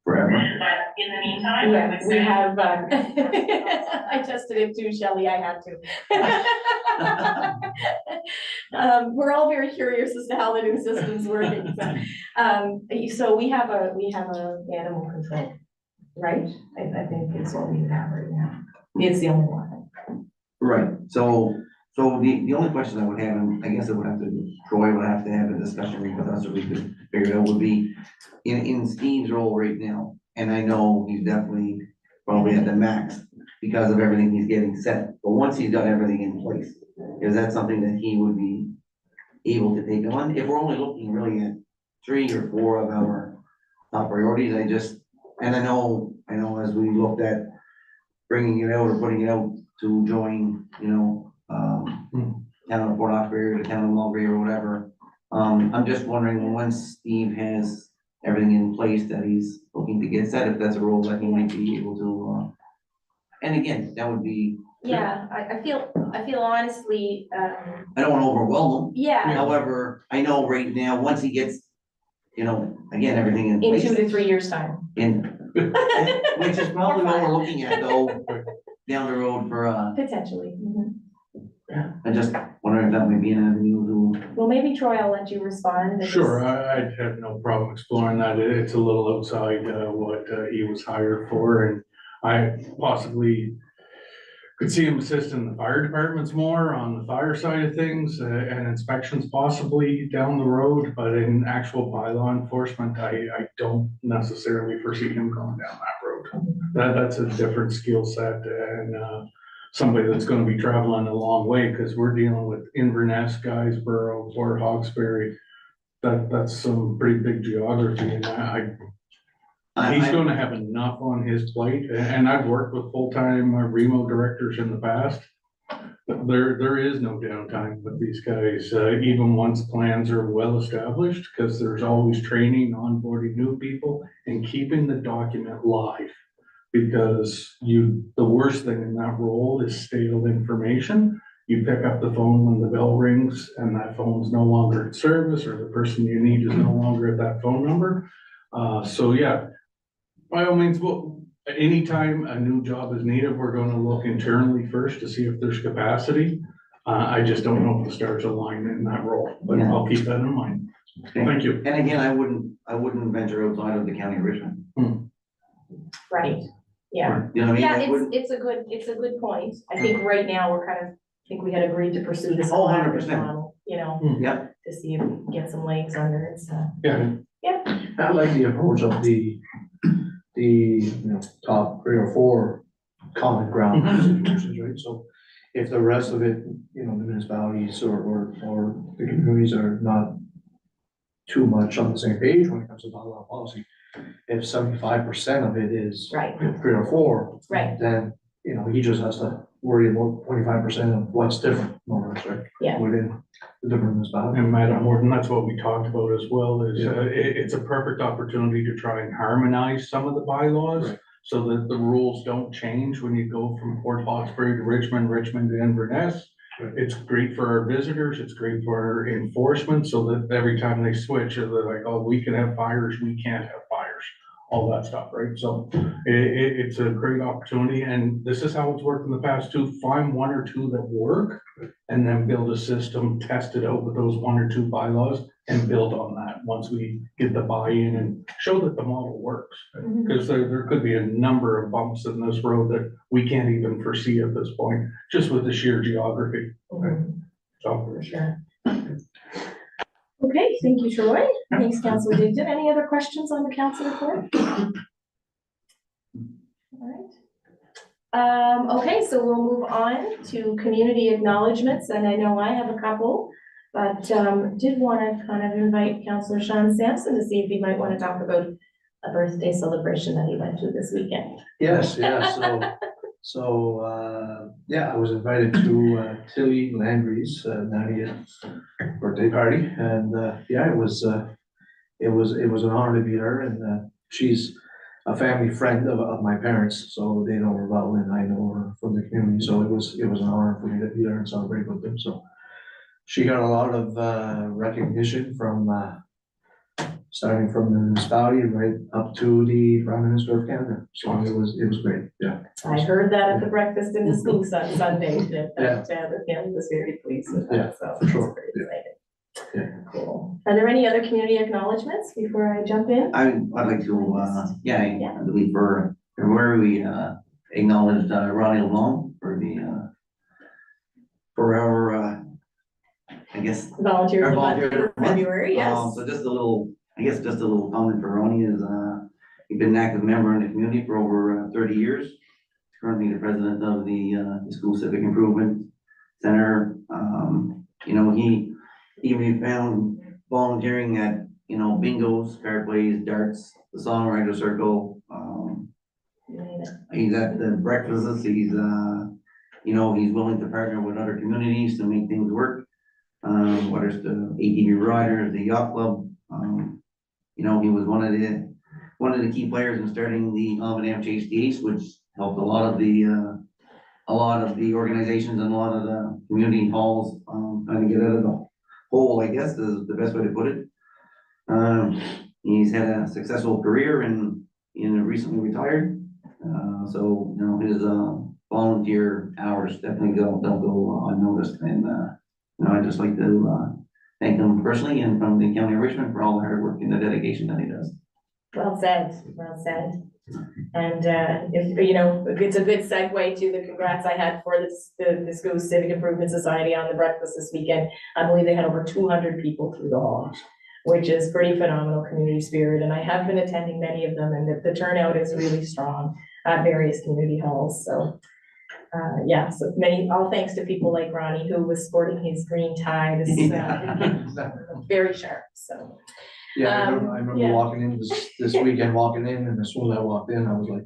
forever. But in the meantime, yes, we have, I tested it too, Shelley, I had to. We're all very curious as to how the new system's working. So we have a animal control, right? I think it's what we have right now. It's the only one. Right, so the only question I would have, and I guess Troy would have to have a discussion with us, or we could figure it out, would be in Steve's role right now. And I know he's definitely probably at the max because of everything he's getting set, but once he's got everything in place, is that something that he would be able to take on? If we're only looking really at 3 or 4 of our top priorities, and I know as we looked at bringing it out or putting it out to join, town of Port Oxbury or the town of Mulberry or whatever. I'm just wondering, once Steve has everything in place that he's looking to get set, if that's a role that he might be able to, and again, that would be, Yeah, I feel honestly, I don't wanna overwhelm him. yeah, However, I know right now, once he gets, again, everything in in place. 2 to 3 years' time. Which is probably what we're looking at though, down the road for, Potentially. Mhm. I just wondering if that might be an avenue to. Well, maybe Troy, I'll let you respond. Sure, I'd have no problem exploring that. It's a little outside what he was hired for, and I possibly could see him assisting the fire departments more on the fire side of things, and inspections possibly down the road, but in actual bylaw enforcement, I don't necessarily foresee him going down that road. That's a different skill set and somebody that's gonna be traveling a long way, because we're dealing with Inverness, Guysborough, Port Hawkesbury. That's some pretty big geography, and he's gonna have enough on his plate, and I've worked with full-time Remo directors in the past. There is no downtime with these guys, even once plans are well established, because there's always training, onboarding new people, and keeping the document live. Because the worst thing in that role is stale information. You pick up the phone when the bell rings and that phone's no longer in service, or the person you need is no longer at that phone number. So yeah, by all means, anytime a new job is needed, we're gonna look internally first to see if there's capacity. I just don't know if the stars align in that role, but I'll keep that in mind. Thank you. And again, I wouldn't venture outside of the county of Richmond. Right, yeah. You know what I mean? Yeah, I wouldn't- it's a good point. I think right now we're I think we had agreed to pursue this. Oh, collaborative 100%. model, Yep, to see if we can get some legs under it, so. Yeah, I like the approach of the top 3 or 4 common ground situations, right? So if the rest of it, the municipalities or the communities are not too much on the same page when it comes to bylaw policy, if 75% of it is Right. 3 or 4, Right. then, he just has to worry about 25% of what's different, more or less, right? Yeah. Within the different municipalities. and Madam Warden, that's what we talked about as well, is Yeah. it's a perfect opportunity to try and harmonize some of the bylaws. Right. So that the rules don't change when you go from Port Hawkesbury to Richmond to Inverness. Right. It's great for our visitors, it's great for our enforcement, so that every time they switch, they're like, oh, we can have fires, we can't have fires, all that stuff, right? So it's a great opportunity, and this is how it's worked in the past too. Find 1 or 2 that work, and then build a system, test it out with those 1 or 2 bylaws, and build on that once we get the buy-in and show that the model works. Mhm. Because there could be a number of bumps in this road that we can't even foresee at this point, just with the sheer geography. Mhm. So, For sure. Okay, thank you, Troy. Thanks, Councilor Digdon. Any other questions on the council report? All right. Okay, so we'll move on to community acknowledgements, and I know I have a couple, but did want to kind of invite Councilor Sean Sampson to see if he might want to talk about a birthday celebration that he went to this weekend. Yes, yeah, I was invited to Tilly Landry's 90th birthday party, and it was an honor to be her, and she's a family friend of my parents, so they know her well, and I know her from the community, so it was an honor for me to be there and celebrate with them. So she got a lot of recognition from starting from the municipality right up to the Prime Minister of Canada. So it was great, yeah. I heard that at the breakfast in the school Sunday, that the family was very pleased with Yeah, that, so. for sure. it's pretty exciting. Yeah. Cool. Are there any other community acknowledgements before I jump in? I'd like to, I believe where we, acknowledged, Ronnie LeBlanc for our, I guess. Volunteer Our of the month volunteer for of the month. February, yes. So just a little comment for Ronnie is, he's been an active member in the community for over 30 years. Currently the president of the school civic improvement center. You know, he can be found volunteering at, you know, bingos, card plays, darts, the songwriter circle. He's at the breakfasts, he's, you know, he's willing to partner with other communities to make things work. Whether it's the ATV riders, the yacht club, you know, he was one of the key players in starting the Alvin Chase Days, which helped a lot of the organizations and a lot of the community halls, kind of get out of the hole, I guess, is the best way to put it. He's had a successful career and recently retired. So, you know, his, volunteer hours definitely don't go unnoticed. And, you know, I'd just like to, thank him personally and from the county of Richmond for all the hard work and the dedication that he does. Well said, well said. And, if, you know, it's a good segue to the congrats I had for the School Civic Improvement Society on the breakfast this weekend. I believe they had over 200 people through the hall, which is pretty phenomenal community spirit. And I have been attending many of them, and the turnout is really strong at various community halls. So, yeah, so all thanks to people like Ronnie, who was sporting his green tie. This is very sharp, so. Yeah, I remember yeah. walking in this weekend, and as soon as I walked in, I was like,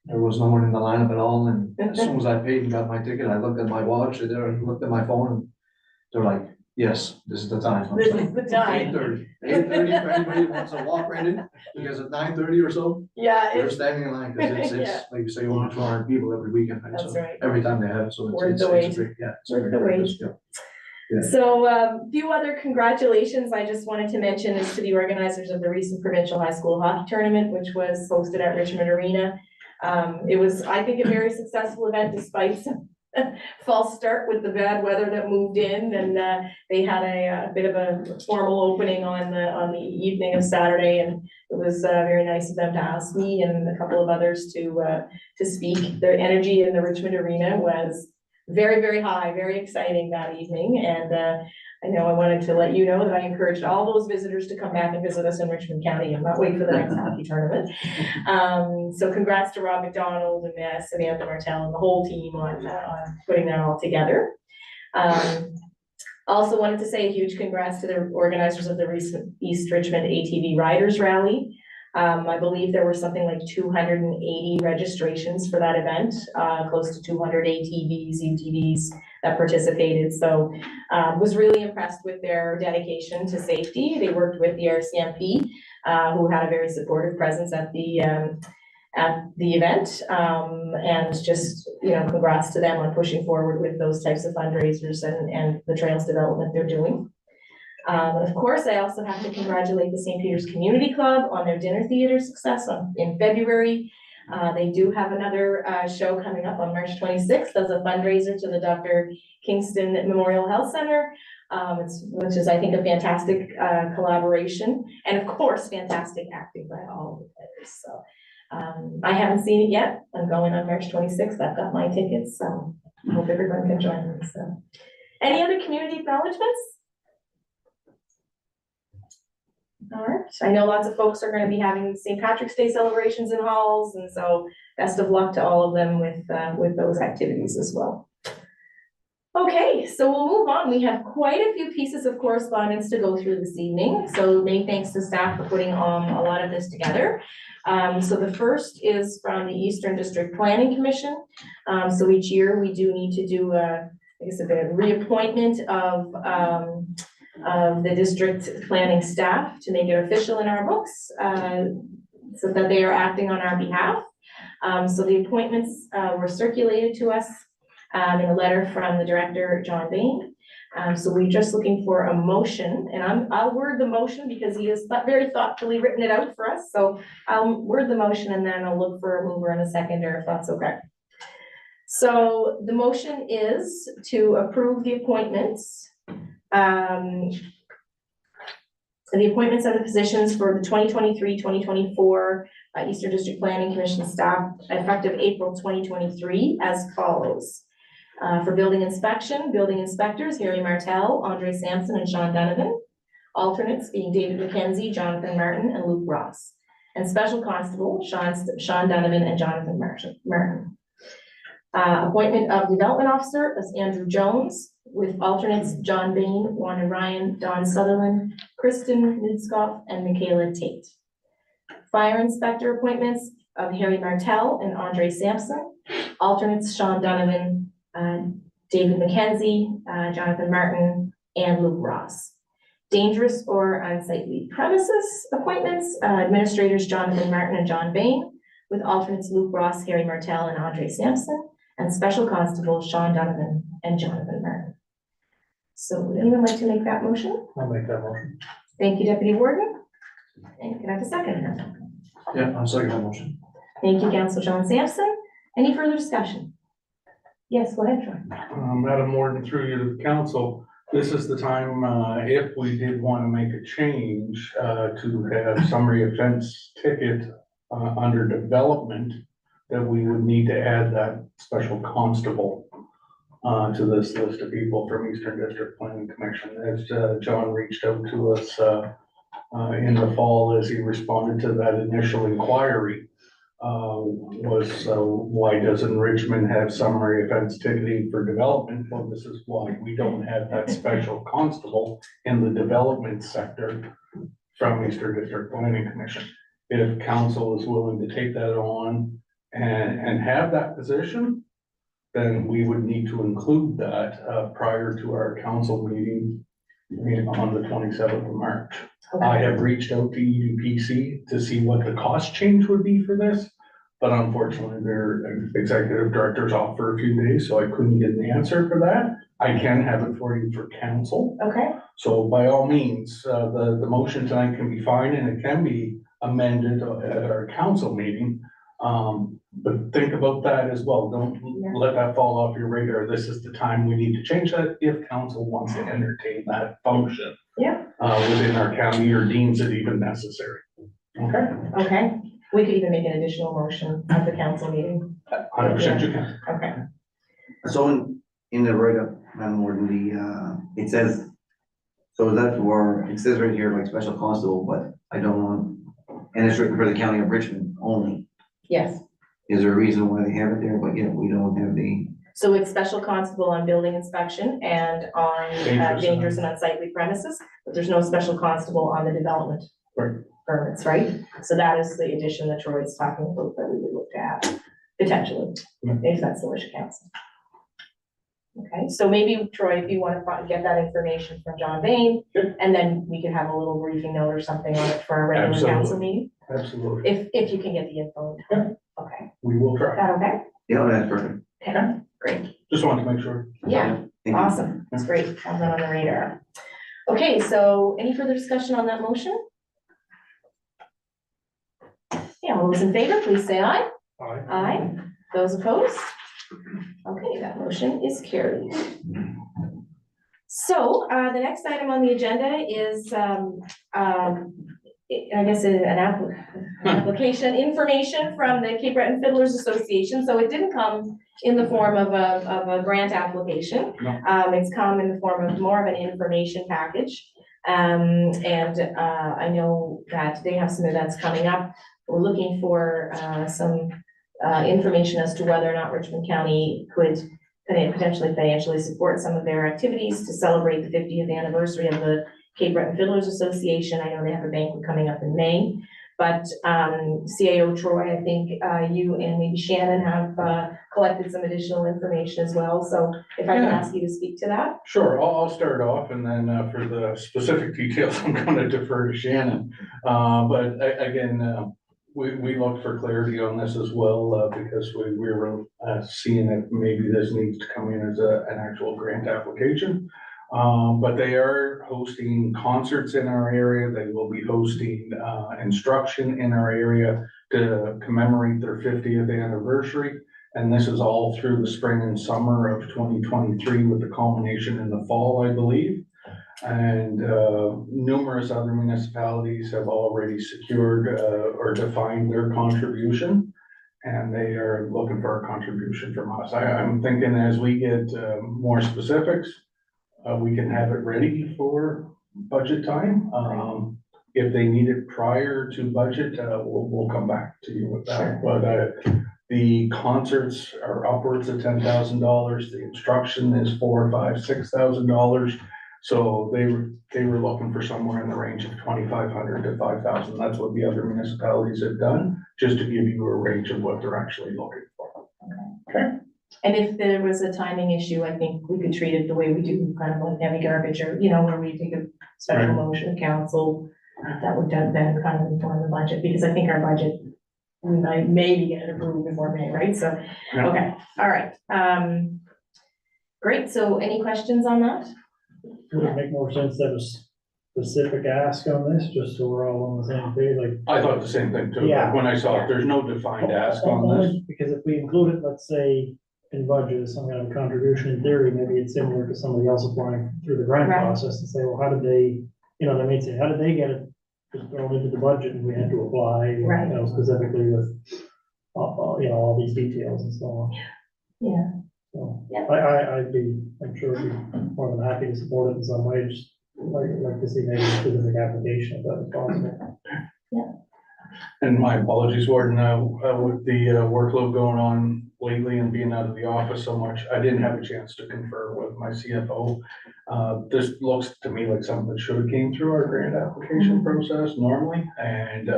there was no one in the lineup at all, and as soon as I paid and got my ticket, I looked at my watch, and looked at my phone, and they're like, yes, this is the time. I was This like, is the time. 8:30, if anybody wants to walk right in, because at 9:30 or so, Yeah, they're it's standing in line, because it's, Yeah. like you say, over 200 people every weekend, right? That's So right. every time they have it, so Worth it's the a wait. great, yeah. It's a Worth the very wait. good skill. Yeah. So, few other congratulations I just wanted to mention is to the organizers of the recent provincial high school hockey tournament, which was hosted at Richmond Arena. It was, I think, a very successful event despite some false start with the bad weather that moved in, and they had a bit of a formal opening on the evening of Saturday, and it was very nice of them to ask me and a couple of others to speak. Their energy in the Richmond Arena was very, very high, very exciting that evening. And I know I wanted to let you know that I encouraged all those visitors to come back and visit us in Richmond County and not wait for the next hockey tournament. So congrats to Rob McDonald and Samantha Martell and the whole team on putting that all together. Also wanted to say a huge congrats to the organizers of the recent East Richmond ATV Riders Rally. I believe there were something like 280 registrations for that event, close to 200 ATVs, UTVs that participated. So was really impressed with their dedication to safety. They worked with the RCMP, who had a very supportive presence at the event. And just, you know, congrats to them on pushing forward with those types of fundraisers and the trails development they're doing. And of course, I also have to congratulate the St. Peter's Community Club on their dinner theater success in February. They do have another show coming up on March 26th as a fundraiser to the Dr. Kingston Memorial Health Center, which is, I think, a fantastic collaboration, and of course, fantastic acting by all of the players. So I haven't seen it yet. I'm going on March 26th. I've got my tickets, so I hope everyone can join me. So, any other community acknowledgements? All right, I know lots of folks are going to be having St. Patrick's Day celebrations in halls, and so best of luck to all of them with those activities as well. Okay, so we'll move on. We have quite a few pieces of correspondence to go through this evening, so many thanks to staff for putting a lot of this together. So the first is from the Eastern District Planning Commission. So each year we do need to do I guess a bit of reappointment of the district planning staff to make it official in our books, so that they are acting on our behalf. So the appointments were circulated to us in a letter from the director, John Bain. So we're just looking for a motion, and I'll word the motion because he has very thoughtfully written it out for us. So I'll word the motion and then I'll look for a mover and a seconder if that's okay. So the motion is to approve the appointments. The appointments of the positions for the 2023-2024 Eastern District Planning Commission staff effective April 2023 as follows. For building inspection, building inspectors, Harry Martell, Andre Sampson, and Sean Donovan. Alternates being David McKenzie, Jonathan Martin, and Luke Ross. And special constable, Sean Donovan and Jonathan Martin. Appointment of Development Officer as Andrew Jones, with alternates John Bain, Wanda Ryan, Don Sutherland, Kristen Nudskoff, and Michaela Tate. Fire Inspector appointments of Harry Martell and Andre Sampson, alternates Sean Donovan, David McKenzie, Jonathan Martin, and Luke Ross. Dangerous or unsightly premises appointments, administrators Jonathan Martin and John Bain, with alternates Luke Ross, Harry Martell, and Andre Sampson, and special constable Sean Donovan and Jonathan Martin. So would anyone like to make that motion? I'll make that motion. Thank you, Deputy Warden. And can I have a second? Yeah, I'll second that motion. Thank you, Council John Sampson. Any further discussion? Yes, go ahead, Troy. Madam Warden, through you to the council, this is the time, if we did want to make a change, to have summary offense ticket, under development, that we would need to add that special constable, to this list of people from Eastern District Planning Commission. As, John reached out to us, in the fall as he responded to that initial inquiry, was, why doesn't Richmond have summary offense ticketing for development? Well, this is why we don't have that special constable in the development sector from Eastern District Planning Commission. If council is willing to take that on and have that position, then we would need to include that, prior to our council meeting on the 27th of March. I have reached out to EDPC to see what the cost change would be for this, but unfortunately their executive director's off for a few days, so I couldn't get an answer for that. I can have it for you for council. Okay, So by all means, the motion tonight can be fine and it can be amended at our council meeting. But think about that as well. Don't let that fall off your radar. This is the time we need to change that if council wants to entertain that function. Yeah. Within our county or deems it even necessary. Okay? okay. We could even make an additional motion at the council meeting. 100% you can. Okay. So in the write-up, Madam Warden, it says, so is that for, it says right here, like special constable, but I don't want, and it's written for the county of Richmond only. Yes. Is there a reason why they have it there, but yet we don't have the, So it's special constable on building inspection and on dangerous and unsightly premises, but there's no special constable on the development Right. permits, right? So that is the addition that Troy is talking about that we would look to add, potentially, if that's the wish of council. Okay, so maybe Troy, if you want to get that information from John Bain, and then we could have a little briefing note or something on it for our regular Absolutely. council meeting, Absolutely. if you can get the info. Okay, We will is try. that okay? yeah, that's perfect. Okay, great. Just wanted to make sure. Yeah, Thank you. awesome. That's great. Have that on the radar. Okay, so any further discussion on that motion? Yeah, all those in favor, please say aye. Aye. Aye. Those opposed? Okay, that motion is carried. So, the next item on the agenda is, I guess an application, information from the Cape Breton Fiddlers Association. So it didn't come in the form of a grant application. No. It's come in the form of more of an information package. I know that they have some events coming up. We're looking for some information as to whether or not Richmond County could potentially financially support some of their activities to celebrate the 50th anniversary of the Cape Breton Fiddlers Association. I know they have a banquet coming up in May, but CAO Troy, I think you and maybe Shannon have collected some additional information as well. So if I can ask you to speak to that. Sure, I'll start off and then for the specific details, I'm gonna defer to Shannon. But again, we looked for clarity on this as well because we were seeing that maybe this needs to come in as an actual grant application. But they are hosting concerts in our area. They will be hosting instruction in our area to commemorate their 50th anniversary. And this is all through the spring and summer of 2023 with the culmination in the fall, I believe. And numerous other municipalities have already secured or defined their contribution. And they are looking for a contribution from us. I'm thinking as we get more specifics, we can have it ready for budget time. If they need it prior to budget, we'll come back to you with that. But The concerts are upwards of $10,000. The instruction is $4,000, $5,000, $6,000. So they were looking for somewhere in the range of 2,500 to 5,000. That's what the other municipalities have done, just to give you a range of what they're actually looking for. Okay. And if there was a timing issue, I think we could treat it the way we do kind of like heavy garbage, or, you know, where we take a special Right. motion of council. That would then kind of inform the budget, because I think our budget, we might maybe get it approved before May, right? So, Yeah. okay, all right. Great, so any questions on that? Would it make more sense to have a specific ask on this, just so we're all on the same page, like? I thought the same thing too. Yeah. Like when I saw it, there's no defined ask on this. Only because if we include it, let's say, in budget as some kind of contribution, in theory, maybe it's similar to somebody else applying through the grant Right. process, and say, well, how did they, you know, they may say, how did they get it just thrown into the budget, and we had to apply, you Right. know, specifically with, you know, all these details and so on. Yeah. So, Yeah. I'm sure I'd be more than happy to support it in some way, just like to see maybe a specific application if that was possible. And my apologies, Warden, with the workload going on lately and being out of the office so much, I didn't have a chance to confer with my CFO. This looks to me like something that should have came through our grant application process normally, and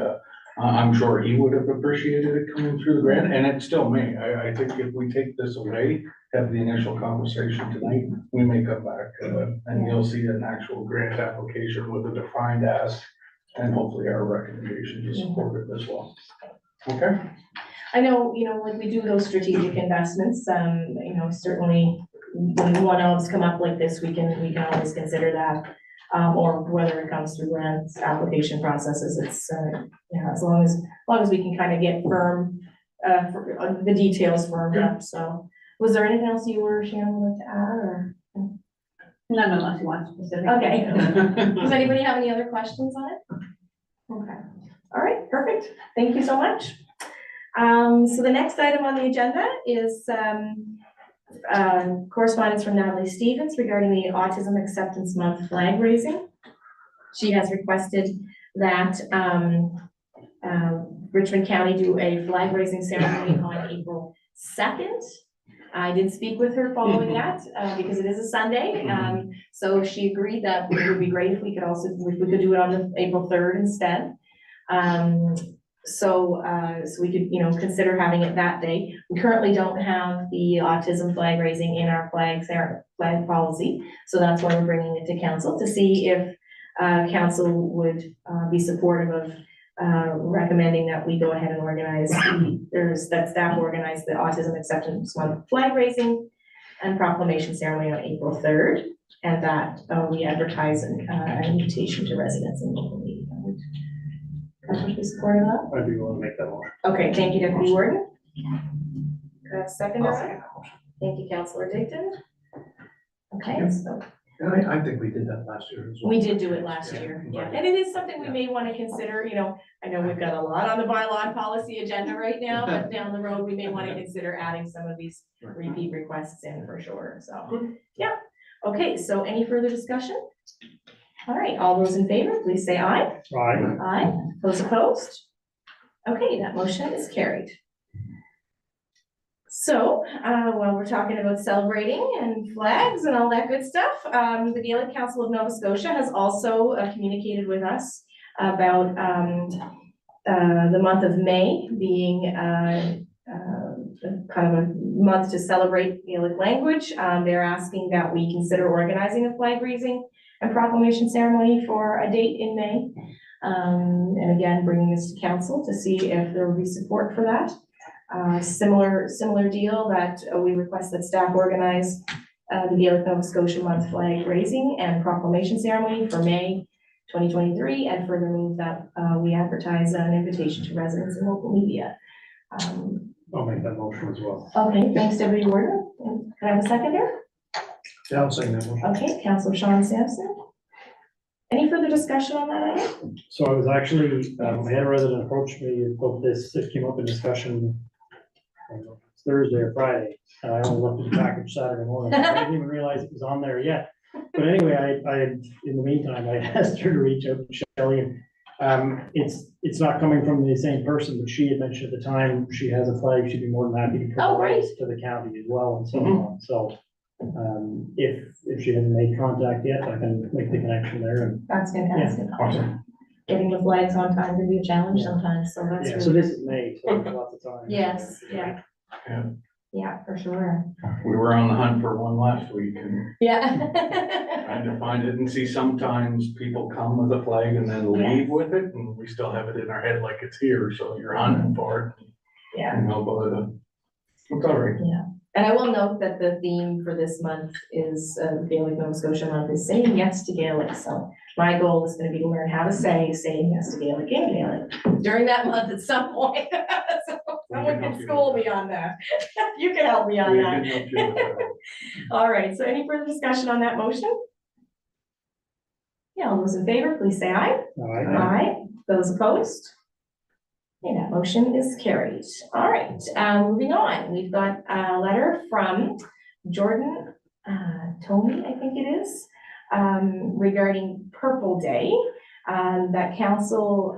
I'm sure he would have appreciated it coming through the grant, and it still may. I think if we take this away, have the initial conversation tonight, we may come back, and you'll see an actual grant application with a defined ask, and hopefully our recommendation to support it as well. Okay? I know, you know, like we do those strategic investments, you know, certainly when one-offs come up like this, we can always consider that. Or whether it comes through grants application processes, it's, you know, as long as we can kind of get firm, the details firmed up, so. Was there anything else you were, Sharon, wanted to add, or? None unless you want specific. Okay. Does anybody have any other questions on it? Okay, all right, perfect, thank you so much. So the next item on the agenda is correspondence from Natalie Stevens regarding the Autism Acceptance Month flag raising. She has requested that Richmond County do a flag raising ceremony on April 2nd. I did speak with her following that, because it is a Sunday, so she agreed that it would be great if we could also, if we could do it on the April 3rd instead. So we could, you know, consider having it that day. We currently don't have the autism flag raising in our flag policy, so that's why we're bringing it to council to see if council would be supportive of recommending that we go ahead and organize that staff organize the Autism Acceptance Month flag raising and proclamation ceremony on April 3rd, and that we advertise an invitation to residents in local media. Would you support of that? I'd be willing to make that motion. Okay, thank you, Deputy Warden. Second, thank you, Councillor Digdon. Okay, so I think we did that last year as well. we did do it last year, yeah, and it is something we may want to consider, you know, I know we've got a lot on the bylaw and policy agenda right now, but down the road, we may want to consider adding some of these repeat requests in for sure, so, yeah. Okay, so any further discussion? All right, all those in favor, please say aye. Aye. Aye, those opposed? Okay, that motion is carried. So, while we're talking about celebrating and flags and all that good stuff, the Gaelic Council of Nova Scotia has also communicated with us about the month of May being kind of a month to celebrate Gaelic language. They're asking that we consider organizing a flag raising and proclamation ceremony for a date in May. And again, bringing this to council to see if there will be support for that. Similar deal that we request that staff organize the Gaelic Nova Scotia month flag raising and proclamation ceremony for May 2023, and further move that we advertise an invitation to residents and local media. I'll make that motion as well. Okay, thanks, Deputy Warden. Can I have a seconder? Yeah, I'll second that motion. Okay, Councillor Sean Sampson. Any further discussion on that item? So I was actually, I had a resident approach me about this, it came up in discussion, I don't know, if it's Thursday or Friday, and I only looked at the package Saturday morning, so I didn't even realize it was on there yet. But anyway, I in the meantime, I asked her to reach out to Shelley, and It's not coming from the same person, but she had mentioned at the time, she has a flag, she'd be more than happy to Oh, provide great. to the county as well and so on, so. If she hasn't made contact yet, I can make the connection there and, That's fantastic. Awesome. Getting the flags on time can be a challenge Yeah. sometimes, so that's yeah, so really. this is May, so there's lots of time. Yes, yeah. Yeah. Yeah, for sure. We were on the hunt for one last week and Yeah. trying to find it and see sometimes people come with a flag and then leave with it and we still have it in our head like it's here, so you're hunting for it. Yeah. You know, but it's all right. And I will note that the theme for this month is, Gaelic Nova Scotia month is saying yes to Gaelic. So my goal is gonna be to learn how to saying yes to Gaelic in Gaelic during that month at some point. So someone can school me on that. You can help me on We that. can help you with that. All right, so any further discussion on that motion? Yeah, all those in favor, please say aye. All right, Aye. Those opposed? Okay, that motion is carried. All right, moving on, we've got a letter from Jordan, Tomey, I think it is, regarding Purple Day, that council,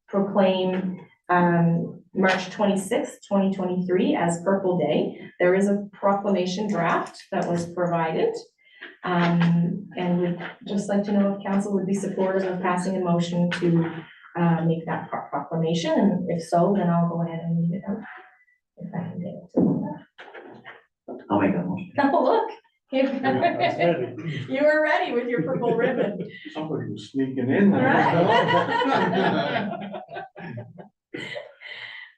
proclaimed, March 26th, 2023 as Purple Day. There is a proclamation draft that was provided. And we'd just like to know if council would be supportive of passing a motion to make that proclamation, and if so, then I'll go ahead and read it out. If I can get it to I'll make that motion. oh, look, that's ready. you were ready with your purple ribbon. Somebody was sneaking in All there. right.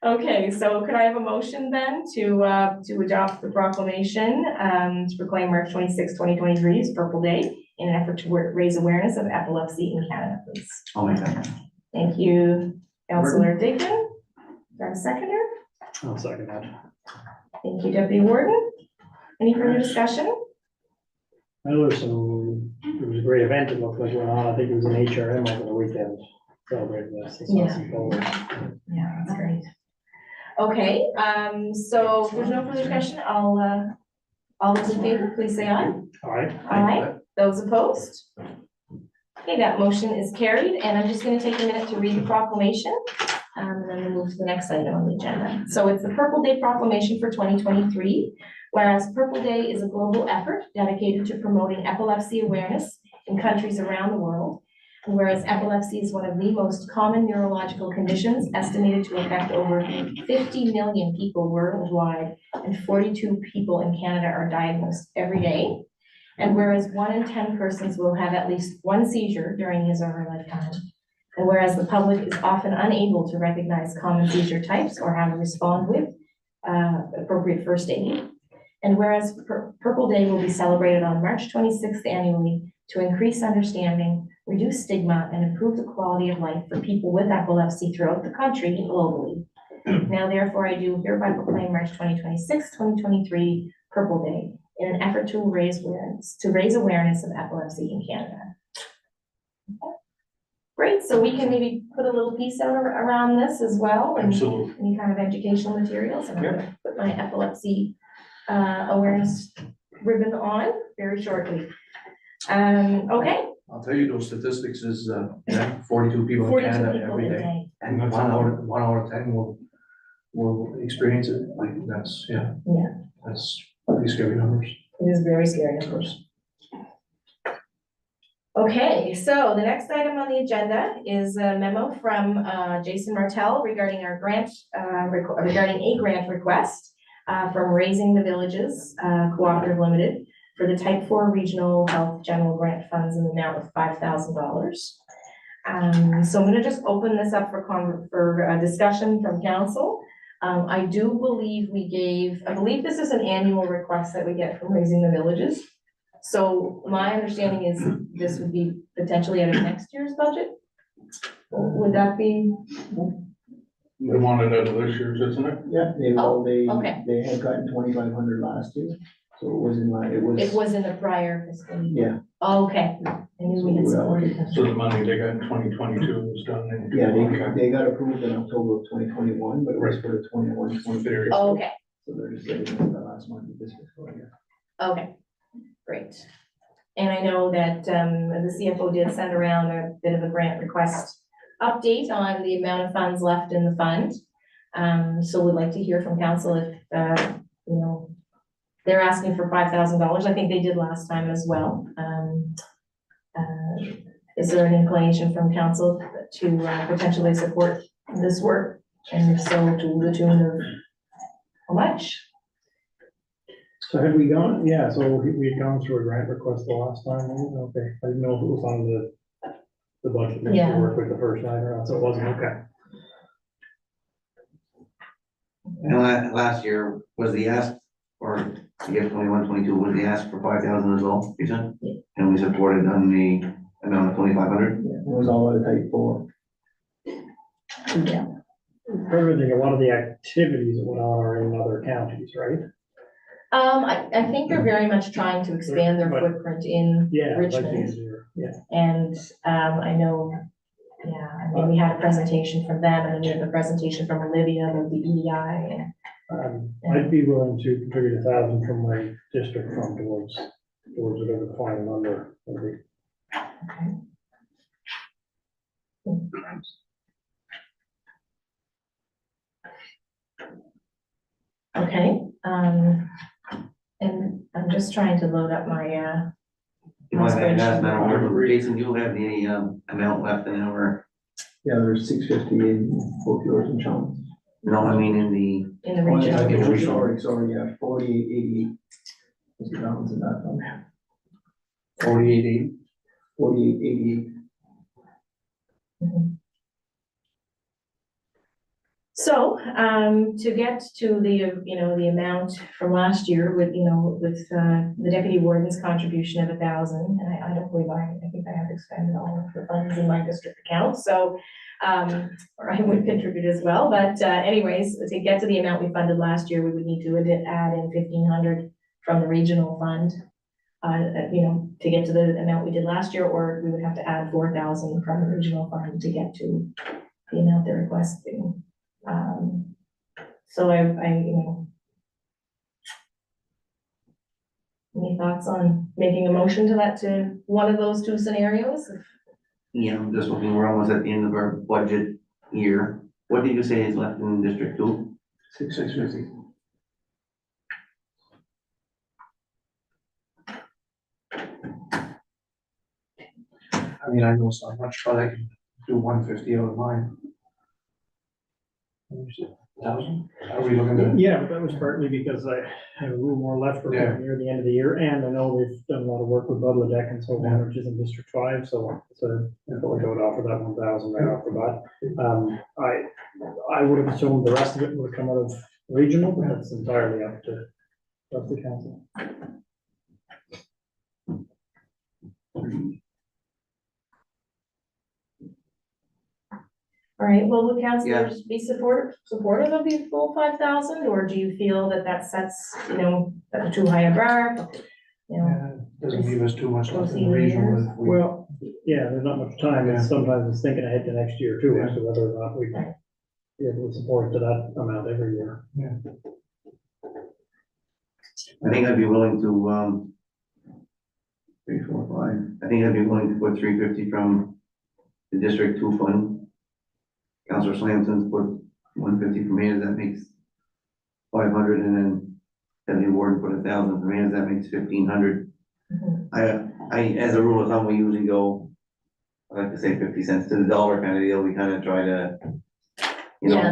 Okay, so could I have a motion then to adopt the proclamation, to proclaim March 26, 2023 as Purple Day in an effort to raise awareness of epilepsy in Canada, please? I'll make that. Thank you, Councillor Dignan. Is that a seconder? I'll second that. Thank you, Deputy Warden. Any further discussion? I know it was a great event, it looked like went on, I think it was an HRM over the weekend, celebrating this. I saw some photos. Yeah, that's great. Okay, so if there's no further discussion, all those in favor, please say aye. All right, Aye. Those opposed? Okay, that motion is carried, and I'm just gonna take a minute to read the proclamation, and then we'll move to the next item on the agenda. So it's the Purple Day Proclamation for 2023, whereas Purple Day is a global effort dedicated to promoting epilepsy awareness in countries around the world. And whereas epilepsy is one of the most common neurological conditions, estimated to affect over 50 million people worldwide, and 42 people in Canada are diagnosed every day. And whereas 1 in 10 persons will have at least one seizure during his or her lifetime. And whereas the public is often unable to recognize common seizure types or how to respond with appropriate first aid. And whereas Purple Day will be celebrated on March 26th annually to increase understanding, reduce stigma, and improve the quality of life for people with epilepsy throughout the country and globally. Now therefore I do hereby proclaim March 2026, 2023 Purple Day in an effort to raise awareness of epilepsy in Canada. Okay. Great, so we can maybe put a little piece out around this as well, and Absolutely. any kind of educational materials, and I'm gonna put my epilepsy awareness ribbon on very shortly. Okay. I'll tell you those statistics is, 42 people in 42 Canada people every a day. day. And That's one out of 10 will experience it, like, that's, yeah. Yeah. That's pretty scary numbers. It is very scary, of course. Okay, so the next item on the agenda is a memo from Jason Martell regarding our grant, regarding a grant request from Raising the Villages Cooperative Limited for the Type 4 Regional Health General Grant Funds in the amount of $5,000. So I'm gonna just open this up for discussion from council. I do believe I believe this is an annual request that we get from Raising the Villages. So my understanding is this would be potentially out of next year's budget? Would that be? They wanted out of this year's, isn't it? Yeah, okay. they had gotten 2,500 last year, so it was in line, It was in the prior fiscal year? Yeah. Oh, okay, I knew we had supported them. So the money they got in 2022 was done in. Yeah, Okay. they got approved in October of 2021, but it was for the 21, 22. Oh, okay, So they're just getting it the last month of this fiscal year. okay, great. And I know that the CFO did send around a bit of a grant request update on the amount of funds left in the fund. So we'd like to hear from council if, you know, they're asking for $5,000. I think they did last time as well. Is there an inclination from council to potentially support this work? And if so, to the tune of how much? So have we gone, yeah, so we had gone through a grant request the last time, okay, I didn't know if it was on the budget list Yeah. to work with the first time or not, so it wasn't, okay. And last year was the ask, or I guess 21, 22 was the ask for 5,000 as well, you said? Yeah. And we supported on the amount of 2,500. Yeah, it was all at a type 4. Yeah. Everything, a lot of the activities that went on are in other counties, right? I think they're very much trying to expand their But- footprint in Yeah. I'd like to Richmond. hear, yeah. And, I know, yeah, I mean, we had a presentation from them and then we had the presentation from Olivia about the EDI and, I'd be willing to contribute 1,000 from my district fund towards whatever the final number will be. okay, and I'm just trying to load up my, You want to ask Madam Clerk, Jason, do you have the amount left in our, Yeah, there's 650 in both yours and Sean's. no, I mean in the, in the Oh, yeah, regional. sorry, yeah, 4888. What's the balance in that fund? 4880. 4888. Mhm. So, to get to the, you know, the amount from last year with, you know, with, the deputy warden's contribution of 1,000, and I don't believe I think I have expended all of the funds in my district account, so, or I would contribute as well, but, anyways, to get to the amount we funded last year, we would need to add in 1,500 from the regional fund, you know, to get to the amount we did last year, or we would have to add 4,000 from the regional fund to get to the amount they're requesting. So I, you know. Any thoughts on making a motion to that, to one of those two scenarios? yeah, I'm just looking, we're almost at the end of our budget year. What did you say is left in District 2? 650. I mean, I know so much, but I can do 150 out of mine. 1,000? Are we looking at? Yeah, but that was partly because I have a little more left for Yeah. near the end of the year, and I know they've done a lot of work with Butler Deck and so on, which is in District 5, so I thought I would offer that 1,000 right off the bat. I would have assumed the rest of it would have come out of regional, but that's entirely up to the council. All right, well, would councilors be supportive of the full 5,000, or do you feel that that sets, you know, that's too high a bar? You know, Yeah, doesn't leave us too much left in the Proceed regional. years. if we- Well, yeah, there's not much time, and sometimes it's thinking ahead to next year too, as to whether or not we can be able to support to that amount every year. I think I'd be willing to, 3, 4, 5, I think I'd be willing to put 350 from the District 2 fund. Councilor Slamson's put 150 from his, that makes 500, and then Deputy Warden put 1,000 from his, that makes 1,500. As a rule of thumb, we usually go, I like to say 50 cents to the dollar kind of deal, we kind of try to, you know. yeah,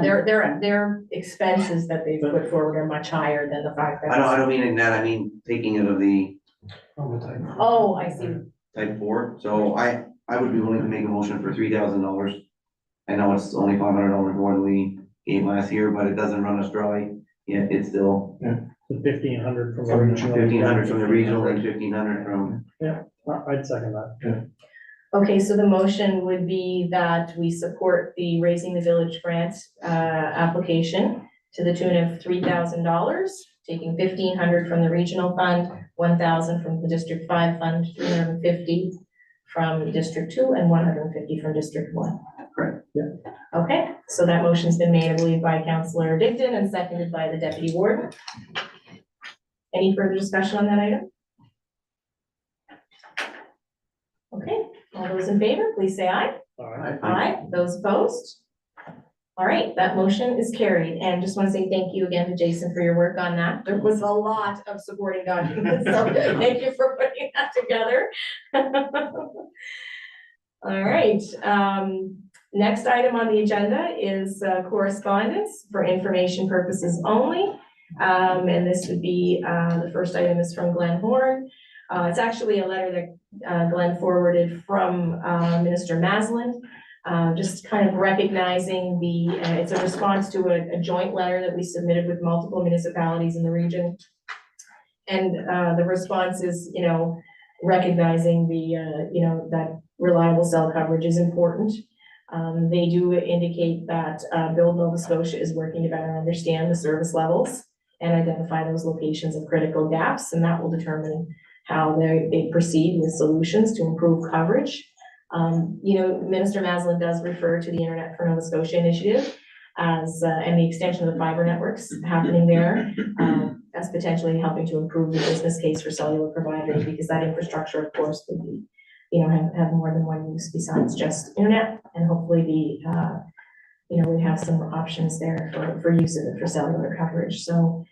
their expenses that they've put forward are much higher than the 5,000. I don't mean in that, I mean taking it of the Oh, I see. type 4, so I would be willing to make a motion for $3,000. I know it's only $500 more than we gave last year, but it doesn't run us dry, yet it's still So 1,500 from the From regional. 1,500 from the regional and 1,500 from, I'd second that. Okay, so the motion would be that we support the Raising the Village grant, application to the tune of $3,000, taking 1,500 from the regional fund, 1,000 from the District 5 fund, 350 from District 2, and 150 from District 1. Correct. Yeah. Okay, so that motion's been made, I believe, by Councillor Digdon and seconded by the Deputy Warden. Any further discussion on that item? Okay, all those in favor, please say aye. All right. Aye. Those opposed? All right, that motion is carried, and just want to say thank you again to Jason for your work on that. There was a lot of supporting documents, so thank you for putting that together. All right, next item on the agenda is correspondence for information purposes only. And this would be, the first item is from Glenn Horn. It's actually a letter that Glenn forwarded from Minister Maslin. Just kind of recognizing it's a response to a joint letter that we submitted with multiple municipalities in the region. And the response is, recognizing that reliable cell coverage is important. They do indicate that Build Nova Scotia is working to better understand the service levels and identify those locations of critical gaps, and that will determine how they proceed with solutions to improve coverage. Minister Maslin does refer to the Internet for Nova Scotia initiative as, and the extension of the fiber networks happening there, as potentially helping to improve the business case for cellular providers, because that infrastructure, of course, would be, have more than one use besides just internet, and hopefully we have some options there for use of it for cellular coverage. So,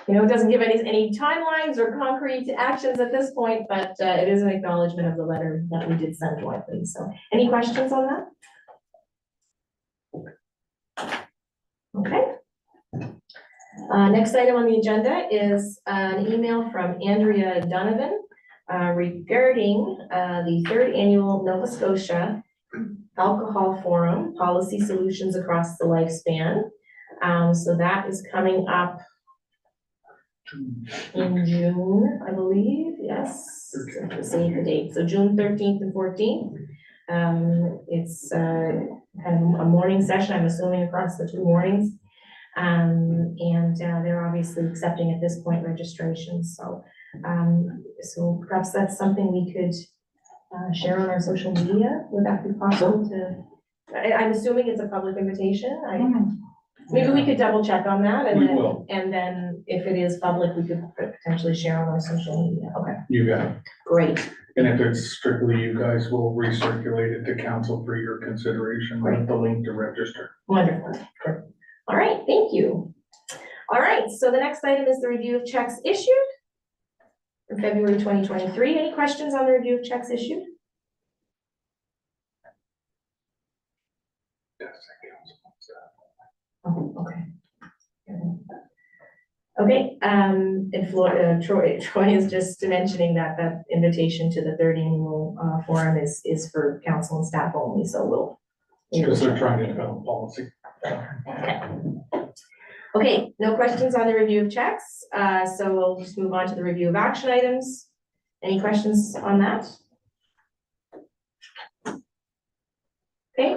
it doesn't give any timelines or concrete actions at this point, but it is an acknowledgement of the letter that we did send jointly. So any questions on that? Okay. Next item on the agenda is an email from Andrea Donovan regarding the 3rd annual Nova Scotia Alcohol Forum, Policy Solutions Across the Lifespan. So that is coming up in June, I believe, yes. Save the date, so June 13th and 14th. It's kind of a morning session, I'm assuming across the 2 mornings. And they're obviously accepting at this point registrations. So, so perhaps that's something we could share on our social media. Would that be possible to? I'm assuming it's a public invitation. Maybe we could double check on that, and then if it is public, we could potentially share on our social media. Okay. You got it. Great. And if it's strictly you guys, will recirculate it to council for your consideration with the link to register. Wonderful. All right, thank you. All right, so the next item is the review of checks issued for February 2023. Any questions on the review of checks issued? Oh, okay. Okay, and Troy is just mentioning that invitation to the 3rd annual forum is for council and staff only, so we'll. Because they're trying to develop policy. Okay, no questions on the review of checks, so we'll just move on to the review of action items. Any questions on that? Okay,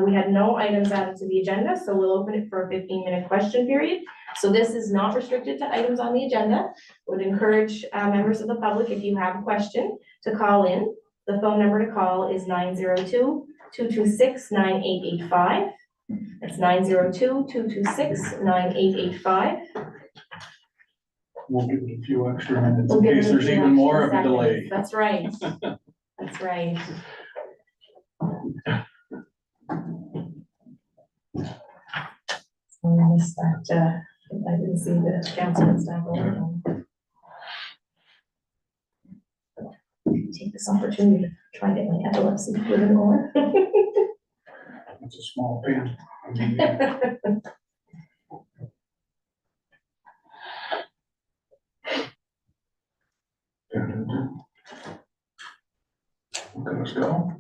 we had no items added to the agenda, so we'll open it for a 15-minute question period. So this is not restricted to items on the agenda. Would encourage members of the public, if you have a question, to call in. The phone number to call is 902-226-9885. That's 902-226-9885. We'll give it a few extra minutes in case there's even more of a delay. That's right. That's right. I missed that, I didn't see the council and staff. Take this opportunity to try to get my epilepsy a little more. It's a small pen. Okay, let's go.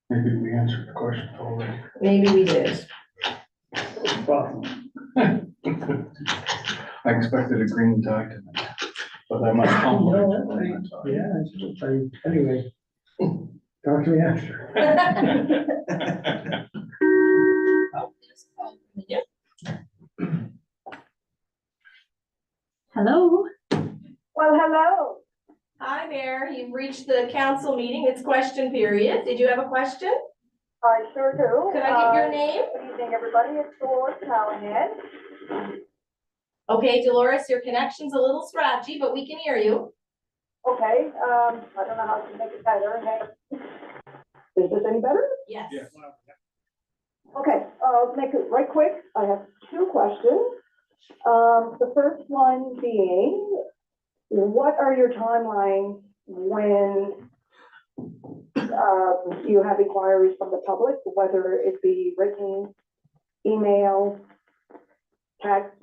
Maybe we answered the question already. Maybe we did. I expected a green tie tonight, but I might compliment. Yeah, anyway, talk to me after. Hello. Well, hello. Hi there, you've reached the council meeting, it's question period. Did you have a question? I sure do. Could I get your name? Good evening, everybody. It's Dolores Callahan. Okay, Dolores, your connection's a little scratchy, but we can hear you. Okay, I don't know how to make it better. Is this any better? Yes. Yes. Okay, I'll make it right quick. I have two questions. The first one being, what are your timelines when you have inquiries from the public, whether it be written, email, text,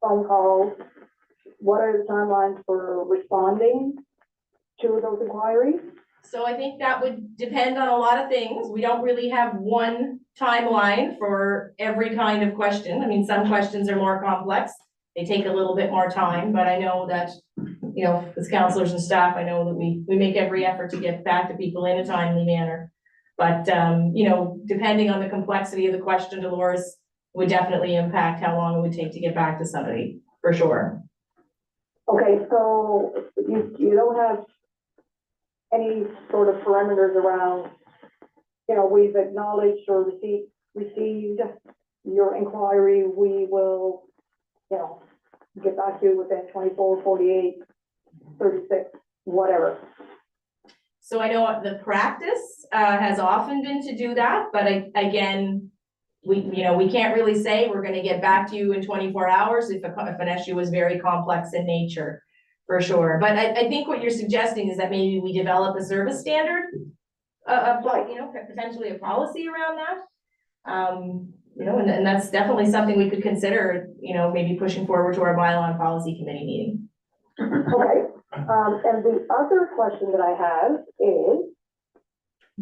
phone calls? What are the timelines for responding to those inquiries? So I think that would depend on a lot of things. We don't really have one timeline for every kind of question. I mean, some questions are more complex. They take a little bit more time, but I know that, you know, as counselors and staff, I know that we make every effort to get back to people in a timely manner. But, you know, depending on the complexity of the question, Dolores, would definitely impact how long it would take to get back to somebody, for sure. Okay, so you don't have any sort of parameters around, you know, we've acknowledged or received your inquiry, we will, you know, get back to you within 24, 48, 36, whatever. So I know the practice has often been to do that, but again, we can't really say we're gonna get back to you in 24 hours if an issue is very complex in nature, for sure. But I think what you're suggesting is that maybe we develop a service standard, potentially a policy around that. You know, and that's definitely something we could consider, you know, maybe pushing forward to our bylaw and policy committee meeting. Okay, and the other question that I have is,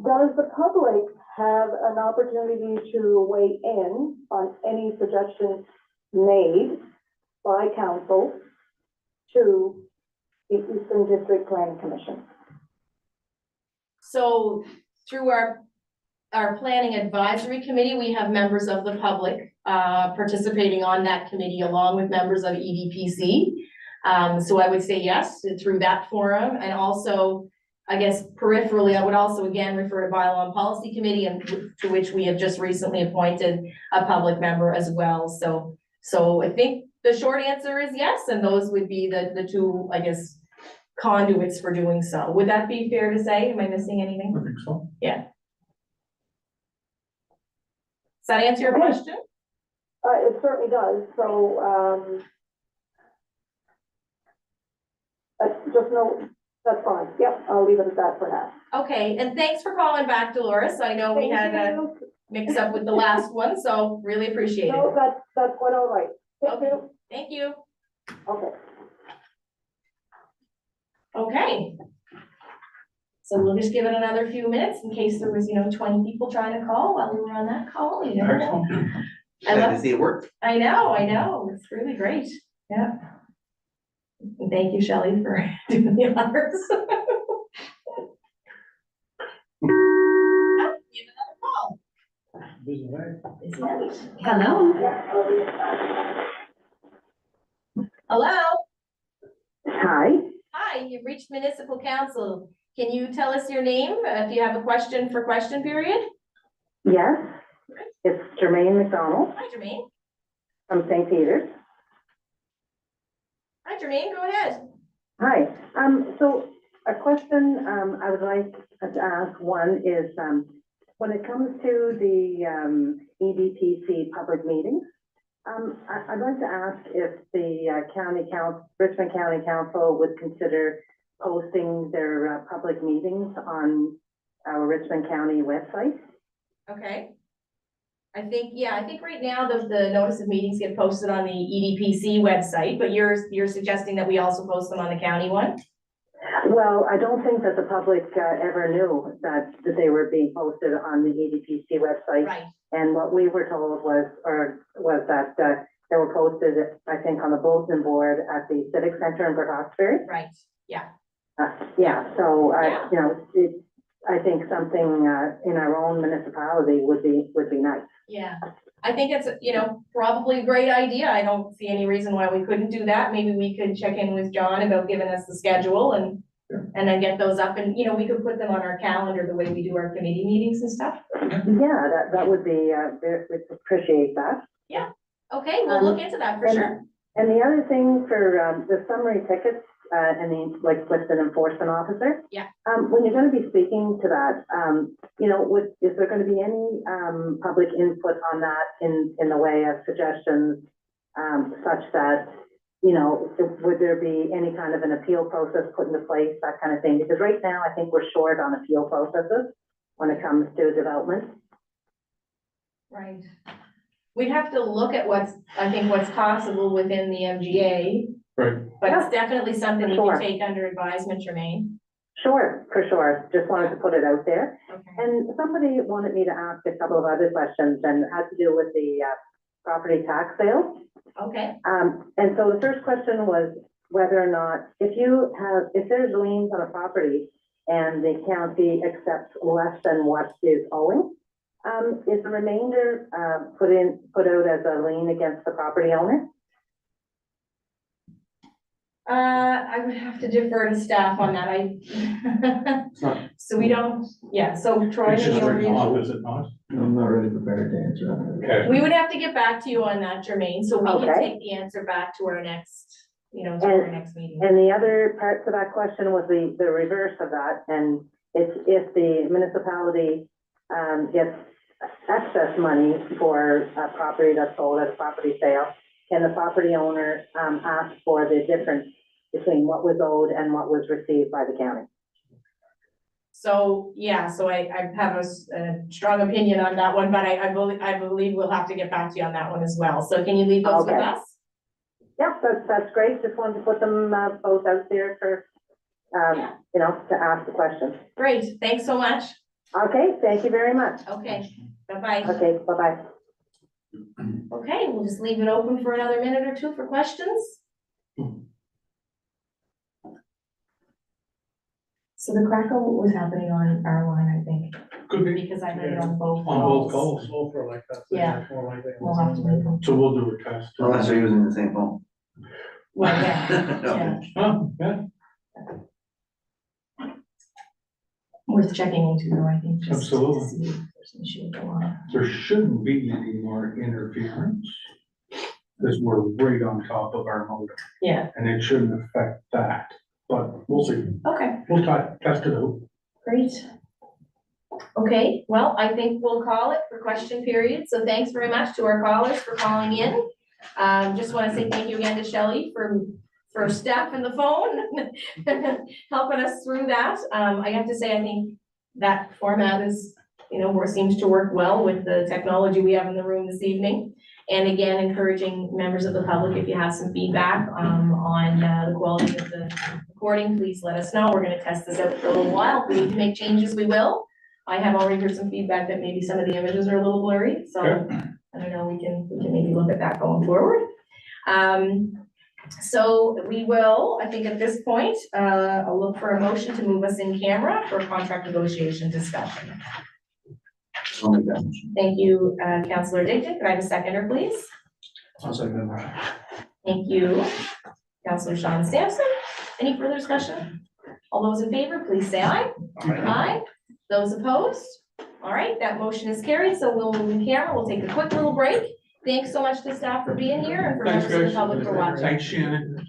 does the public have an opportunity to weigh in on any suggestions made by council to the Eastern District Planning Commission? So through our planning advisory committee, we have members of the public participating on that committee along with members of EDPC. So I would say yes, through that forum, and also, I guess peripherally, I would also again refer to bylaw and policy committee, and to which we have just recently appointed a public member as well. So I think the short answer is yes, and those would be the two, I guess, conduits for doing so. Would that be fair to say? Am I missing anything? I think so. Yeah. Does that answer your Okay. question? It certainly does. So, just know, that's fine. Yep, I'll leave it at that for now. Okay, and thanks for calling back, Dolores. I know we had a Thank you. mix up with the last one, so really appreciate No, it. that's quite all right. Thank Okay. you. Thank you. Okay. Okay. So we'll just give it another few minutes in case there was, 20 people trying to call while we were on that call. You never know. Glad to see it work. I know. It's really great. Yeah. And thank you, Shelley, for doing the honors. Give another call. Hello. Hello. Hi. Hi, you've reached municipal council. Can you tell us your name if you have a question for question period? Yes, it's Jermaine McDonald Hi, Jermaine. from St. Peter's. Hi, Jermaine, go ahead. Hi. So a question I would like to ask, one is when it comes to the EDPC public meetings, I'd like to ask if the Richmond County Council would consider posting their public meetings on our Richmond County website. Okay. I think right now the notice of meetings get posted on the EDPC website, but you're suggesting that we also post them on the county one? Well, I don't think that the public ever knew that they were being posted on the EDPC website. Right. And what we were told was that they were posted, I think, on the bulletin board at the Civic Center in Port Hawkesbury. Right, yeah. So, Yeah. I think something in our own municipality would be nice. Yeah, I think it's, probably a great idea. I don't see any reason why we couldn't do that. Maybe we could check in with John about giving us the schedule and then get those up and, we could put them on our calendar the way we do our committee meetings and stuff. Yeah, that would be, we'd appreciate that. Yeah, okay, we'll look into that for sure. And the other thing for the summary tickets, and the, like, with an enforcement officer. Yeah. When you're gonna be speaking to that, you know, is there gonna be any, public input on that in the way of suggestions, such that, you know, would there be any kind of an appeal process put into place, that kind of thing? Because right now, I think we're short on appeal processes when it comes to development. Right. We'd have to look at what's possible within the MGA. Right. But it's definitely something we Sure. can take under advisement, Jermaine. Sure, for sure. Just wanted to put it out there. Okay. And somebody wanted me to ask a couple of other questions, and it had to do with the property tax sales. Okay, And so the first question was whether or not, if there's liens on a property and the county accepts less than what is owing, is the remainder put out as a lien against the property owner? I would have to defer to staff on that, not- so we don't, so Troy, It's just maybe over written you. off, is it not? I'm not really prepared to answer that. Okay. We would have to get back to you on that, Jermaine, so we can Okay. take the answer back to our next, to our next meeting. And the other part to that question was the reverse of that, and it's if the municipality gets excess money for a property that's sold as a property sale, can the property owner ask for the difference between what was owed and what was received by the county? So, I have a strong opinion on that one, but I believe we'll have to get back to you on that one as well. So can you leave those with Okay. us? Yep, that's great. Just wanted to put them both out there for, to ask the question. Great, thanks so much. Okay, thank you very much. Okay, bye-bye. Okay, bye-bye. Okay, we'll just leave it open for another minute or two for questions. So the crackle was happening on our line, I think, Could be, because I heard it on both on both calls. calls, For like that. Yeah. More likely. We'll have to make them. so we'll do a test. Unless they're using the same phone. Well, yeah, Oh, yeah, worth checking into though, I think, just to Absolutely. see if there's an issue with the line. there shouldn't be any more interference. Because we're right on top of our motor, Yeah, and it shouldn't affect that, but we'll see, okay, we'll test it out. great. Okay, well, I think we'll call it for question period, so thanks very much to our callers for calling in. Just wanna say thank you again to Shelley for staffing the phone, helping us through that. I have to say, I think that format is, seems to work well with the technology we have in the room this evening. And again, encouraging members of the public, if you have some feedback, on the quality of the recording, please let us know. We're gonna test this out for a little while. If we need to make changes, we will. I have already heard some feedback that maybe some of the images are a little blurry, so I don't know, we can maybe look at that going forward. So we will, I think at this point, I'll look for a motion to move us in camera for contract negotiation discussion. I'll make that motion. Thank you, Councillor Dickon. Could I have a seconder, please? I'll second that. Thank you, Councillor Sean Sampson. Any further discussion? All those in favor, please say aye. Aye. Those opposed? All right, that motion is carried, so we'll move in camera. We'll take a quick little break. Thanks so much to staff for being here and for Thanks, members of the guys. public for watching. Thanks, Shannon.